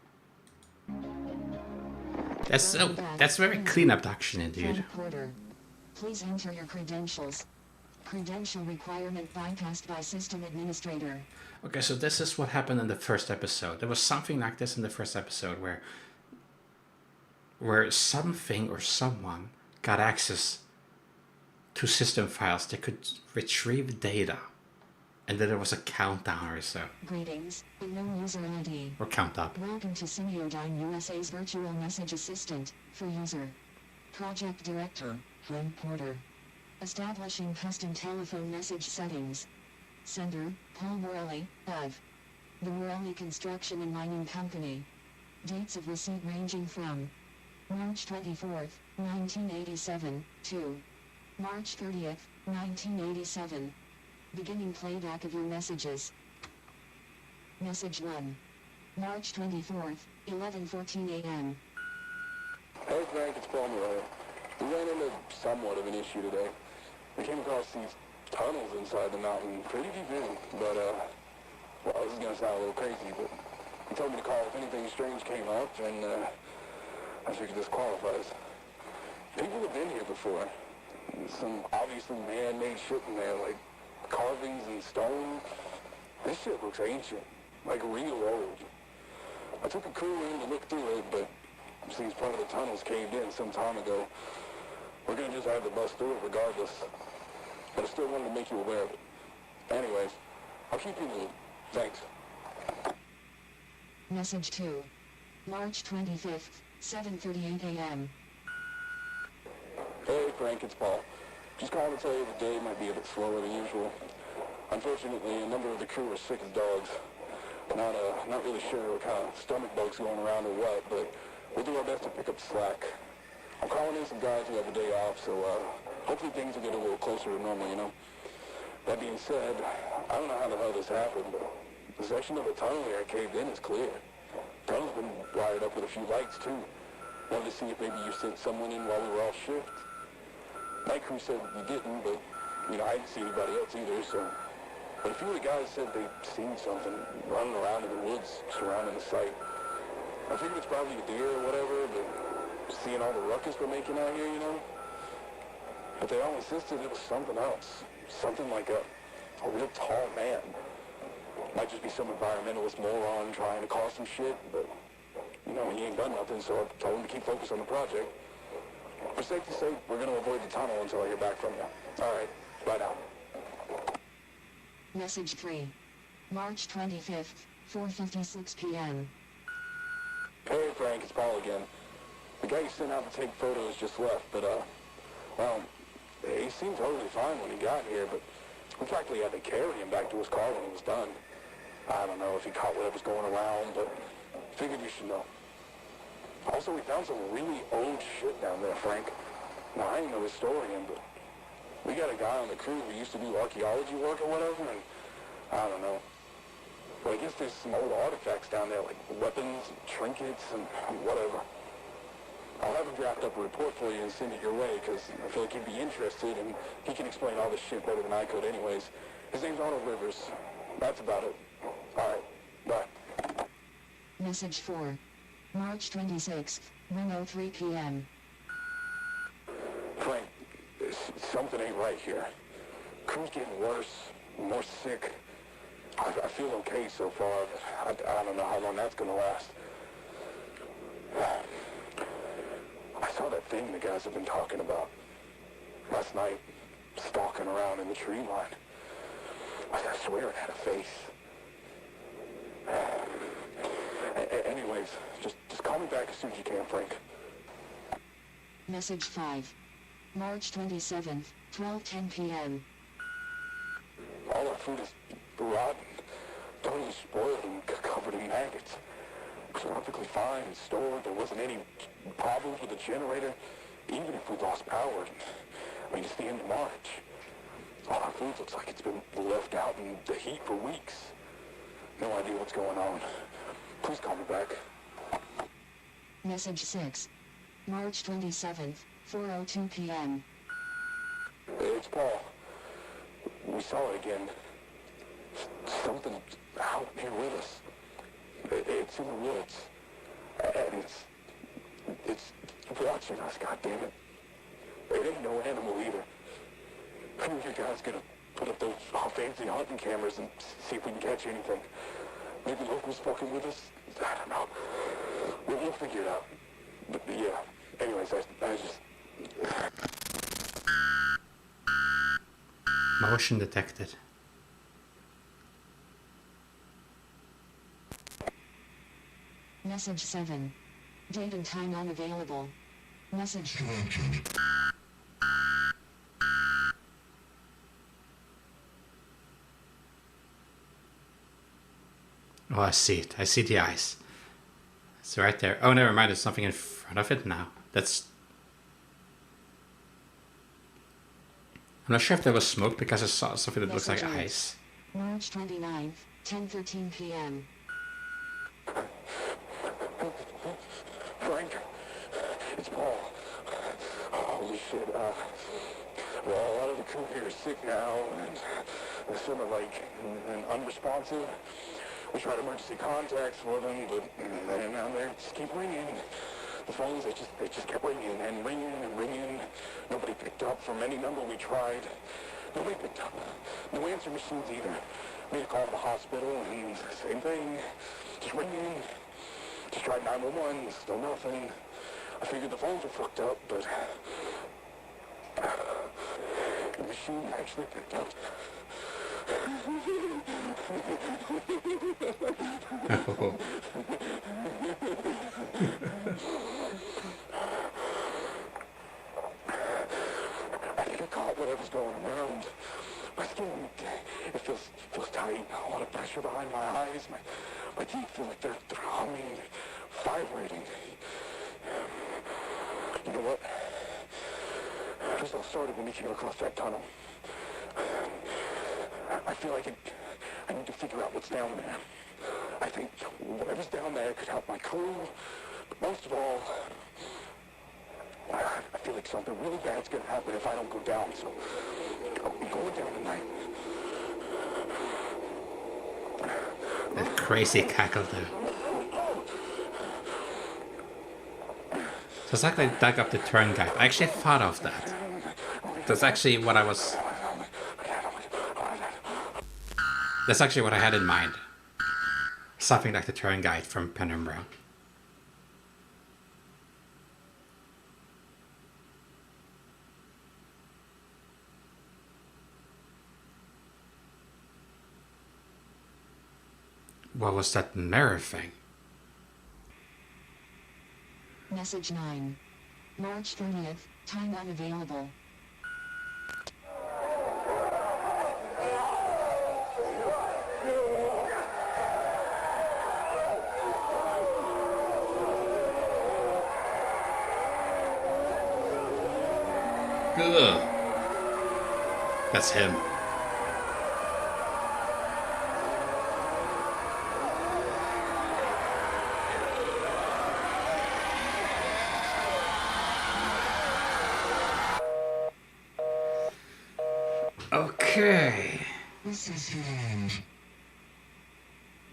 That's very clean abduction indeed. Porter, please enter your credentials. Credential requirement bypassed by system administrator. Okay, so this is what happened in the first episode. There was something like this in the first episode where something or someone got access to system files that could retrieve data. And then there was a countdown or so. Greetings, unknown user ID. Or count up. Welcome to Semiodyne USA's virtual message assistant for user. Project Director, Frank Porter. Establishing custom telephone message settings. Sender, Paul Morelli, of the Morelli Construction and Mining Company. Dates of receipt ranging from March 24th, 1987, to March 30th, 1987. Beginning playback of your messages. Message 1. March 24th, 11:14 a.m. Hey Frank, it's Paul Morelli. We ran into somewhat of an issue today. We came across these tunnels inside the mountain, pretty deep in, but well, this is gonna sound a little crazy, but he told me to call if anything strange came up, and I figured this qualifies. People have been here before. Some obviously man-made shit in there, like carvings and stone. This shit looks ancient, like real old. I took a crew in to look through it, but it seems part of the tunnels caved in some time ago. We're gonna just have to bust through it regardless. But I still wanted to make you aware of it. Anyways, I'll keep you in the loop. Thanks. Message 2. March 25th, 7:38 a.m. Hey Frank, it's Paul. Just calling to tell you the day might be a bit slower than usual. Unfortunately, a number of the crew are sick as dogs. Not really sure what kind of stomach bugs going around or what, but we'll do our best to pick up the slack. I'm calling in some guys who have a day off, so hopefully things will get a little closer to normal, you know? That being said, I don't know how the hell this happened, but the section of the tunnel here caved in is clear. The tunnel's been wired up with a few lights, too. Wanted to see if maybe you sent someone in while we were all shift. Night crew said you didn't, but, you know, I didn't see anybody else either, so... But a few of the guys said they'd seen something running around in the woods surrounding the site. I figured it's probably a deer or whatever, but seeing all the ruckus we're making out here, you know? But they all insisted it was something else. Something like a real tall man. Might just be some environmentalist moron trying to cause some shit, but, you know, he ain't done nothing, so I told him to keep focused on the project. For safety's sake, we're going to avoid the tunnel until I get back from you. All right, bye now. Message 3. March 25th, 4:56 p.m. Hey Frank, it's Paul again. The guy you sent out to take photos just left, but, well, he seemed totally fine when he got here, but we practically had to carry him back to his car when he was done. I don't know if he caught whatever's going around, but figured you should know. Also, we found some really old shit down there, Frank. Now, I ain't no historian, but we got a guy on the crew who used to do archaeology work or whatever, and I don't know. But I guess there's some old artifacts down there, like weapons, trinkets, and whatever. I'll have him draft up a report for you and send it your way, because I feel like he'd be interested, and he can explain all this shit better than I could anyways. His name's Arnold Rivers. That's about it. All right, bye. Message 4. March 26th, 1:03 p.m. Frank, something ain't right here. Crew's getting worse, more sick. I feel okay so far, but I don't know how long that's gonna last. I saw that thing the guys have been talking about last night, stalking around in the tree line. I swear it had a face. Anyways, just call me back as soon as you can, Frank. Message 5. March 27th, 12:10 p.m. All our food is rotten, totally spoiled and covered in maggots. It was perfectly fine and stored. There wasn't any problems with the generator. even if we lost power, I mean, it's the end of March. All our food looks like it's been left out in the heat for weeks. No idea what's going on. Please call me back. Message 6. March 27th, 4:02 p.m. It's Paul. We saw it again. Something out here with us. It's in the woods. And it's watching us, goddammit. It ain't no animal either. Who are you guys gonna put up those fancy hunting cameras and see if we can catch anything? Maybe locals fucking with us? I don't know. We'll figure it out. But yeah. Anyways, I just... Motion detected. Message 7. Date and time unavailable. Message correction. Oh, I see it. I see the eyes. It's right there. Oh, never mind. There's something in front of it now. That's... I'm not sure if there was smoke because I saw something that looks like ice. March 29th, 10:13 p.m. Frank, it's Paul. Holy shit, well, a lot of the crew here is sick now, and they're sort of like unresponsive. We tried emergency contacts for them, but they just keep ringing. The phones, they just kept ringing and ringing and ringing. Nobody picked up from any number we tried. Nobody picked up. No answer machines either. Made a call to the hospital, and same thing. Just ringing. Just tried 911, still nothing. I figured the phones were fucked up, but the machine actually picked up. I think I caught whatever's going around. My skin, it feels tight. A lot of pressure behind my eyes. My teeth feel like they're humming, vibrating. You know what? This all started when we came across that tunnel. I feel like I need to figure out what's down there. I think whatever's down there could help my crew, but most of all, I feel like something really bad's gonna happen if I don't go down, so I'm going down tonight. That crazy cackle there. So it's like they dug up the turn guide. I actually thought of that. That's actually what I was... That's actually what I had in mind. Something like the turn guide from Penumbra. What was that mirror thing? Message 9. March 30th, time unavailable. Ugh. That's him. Okay. This is the end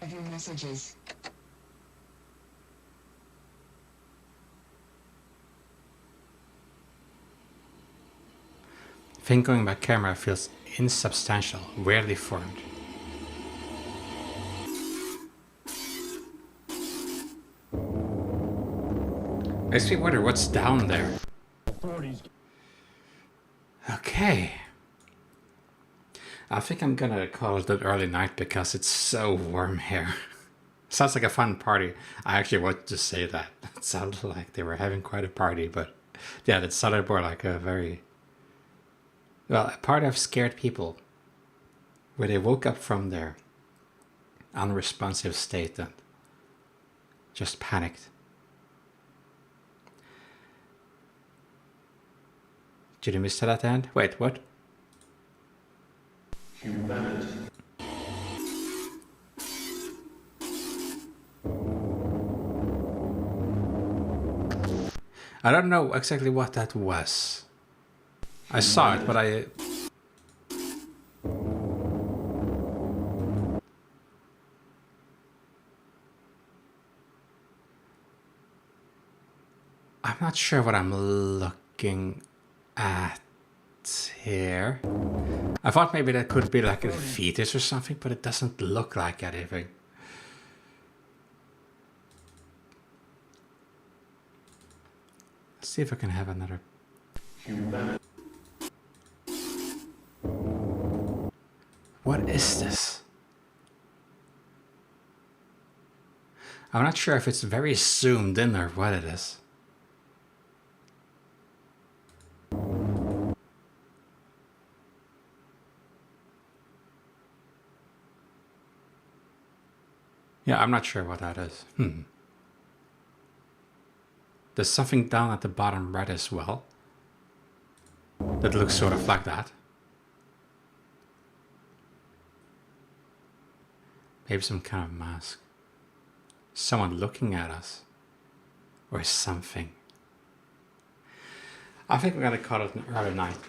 of your messages. I think going by camera feels insubstantial, weirdly formed. Makes me wonder what's down there. Okay. I think I'm gonna call it an early night because it's so warm here. Sounds like a fun party. I actually wanted to say that. It sounded like they were having quite a party, but yeah, that sounded more like a very... Well, a party of scared people. Where they woke up from their unresponsive state and just panicked. Did you miss that end? Wait, what? Humanity. I don't know exactly what that was. I saw it, but I'm not sure what I'm looking at here. I thought maybe that could be like a fetus or something, but it doesn't look like anything. Let's see if I can have another. What is this? I'm not sure if it's very zoomed in or what it is. Yeah, I'm not sure what that is. There's something down at the bottom right as well that looks sort of like that. Maybe some kind of mask. Someone looking at us. Or something. I think we're gonna call it an early night.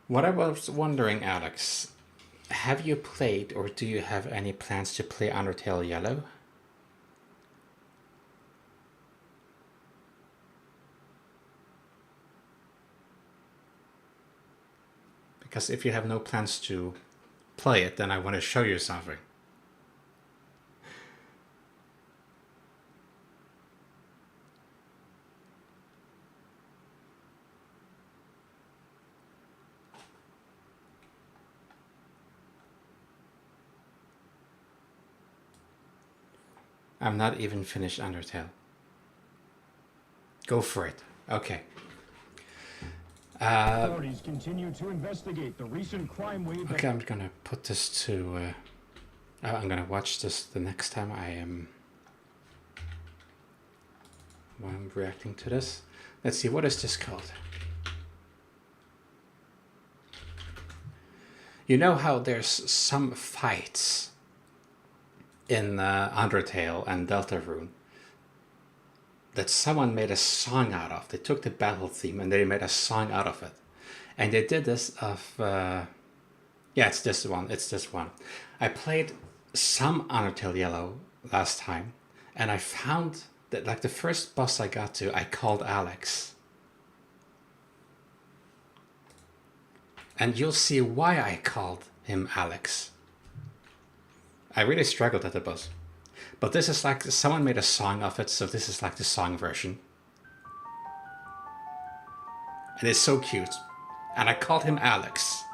What I was wondering, Alex, have you played or do you have any plans to play Undertale Yellow? Because if you have no plans to play it, then I want to show you something. I'm not even finished Undertale. Go for it. Okay. Authorities continue to investigate the recent crime wave. Okay, I'm gonna put this to. I'm gonna watch this the next time I am. When I'm reacting to this. Let's see, what is this called? You know how there's some fights in Undertale and Deltarune that someone made a song out of. They took the battle theme and they made a song out of it. And they did this of... yeah, it's this one. It's this one. I played some Undertale Yellow last time. And I found that like the first boss I got to, I called Alex. And you'll see why I called him Alex. I really struggled at the boss. But this is like, someone made a song of it, so this is like the song version. And it's so cute. And I called him Alex.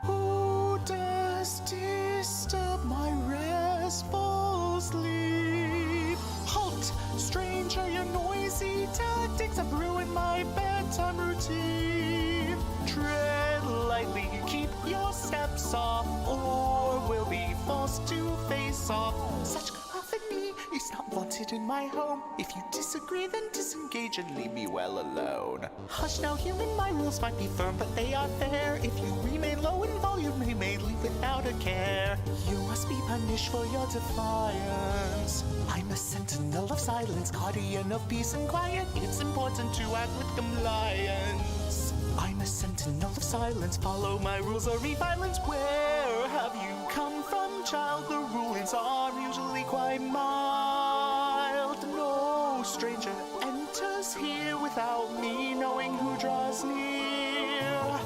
Who dares disturb my restful sleep? Halt, stranger, your noisy tactics have ruined my bedtime routine. Tread lightly, keep your steps off, or we'll be forced to face off. Such cacophony is not wanted in my home. If you disagree, then disengage and leave me well alone. Hush now, human, my rules might be firm, but they are fair. If you remain low in volume, you may leave without a care. You must be punished for your defiance. I'm a sentinel of silence, guardian of peace and quiet. It's important to act with compliance. I'm a sentinel of silence, follow my rules or read violence. Where have you come from, child? The rulings are usually quite mild. No stranger enters here without me knowing who draws near.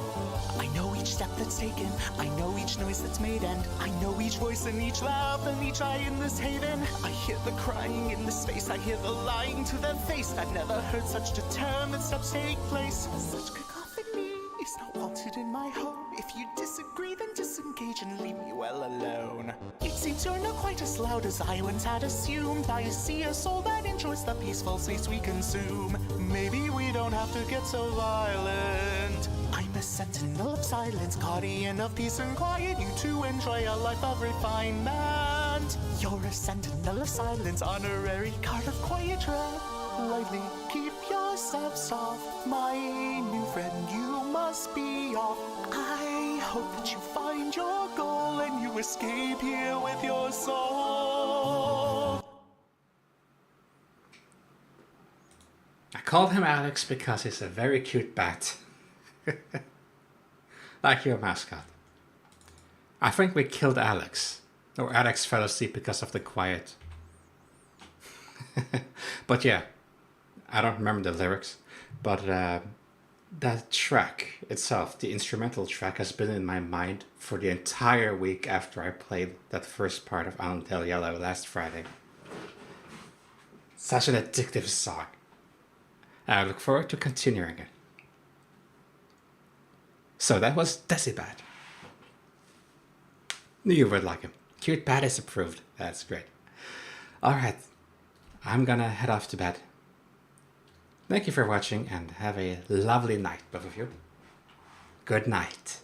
I know each step that's taken, I know each noise that's made, and I know each voice and each laugh and each eye in this haven. I hear the crying in this space, I hear the lying to their face. I've never heard such determined steps take place. Such cacophony is not wanted in my home. If you disagree, then disengage and leave me well alone. It seems you're not quite as loud as I once had assumed. I see a soul that enjoys the peaceful space we consume. Maybe we don't have to get so violent. I'm a sentinel of silence, guardian of peace and quiet. You too enjoy a life of refinement. You're a sentinel of silence, honorary card of quiet tread. Lightly keep your must have solved. My new friend, you must be off. I hope that you find your goal and you escape here with your soul. I called him Alex because he's a very cute bat. Like your mascot. I think we killed Alex. Or Alex fell asleep because of the quiet. But yeah, I don't remember the lyrics. But that track itself, the instrumental track, has been in my mind for the entire week after I played that first part of Until Yellow last Friday. Such an addictive song. I look forward to continuing it. So that was Decibat. You would like him. Cute bat is approved. That's great. Alright, I'm gonna head off to bed. Thank you for watching and have a lovely night, both of you. Good night.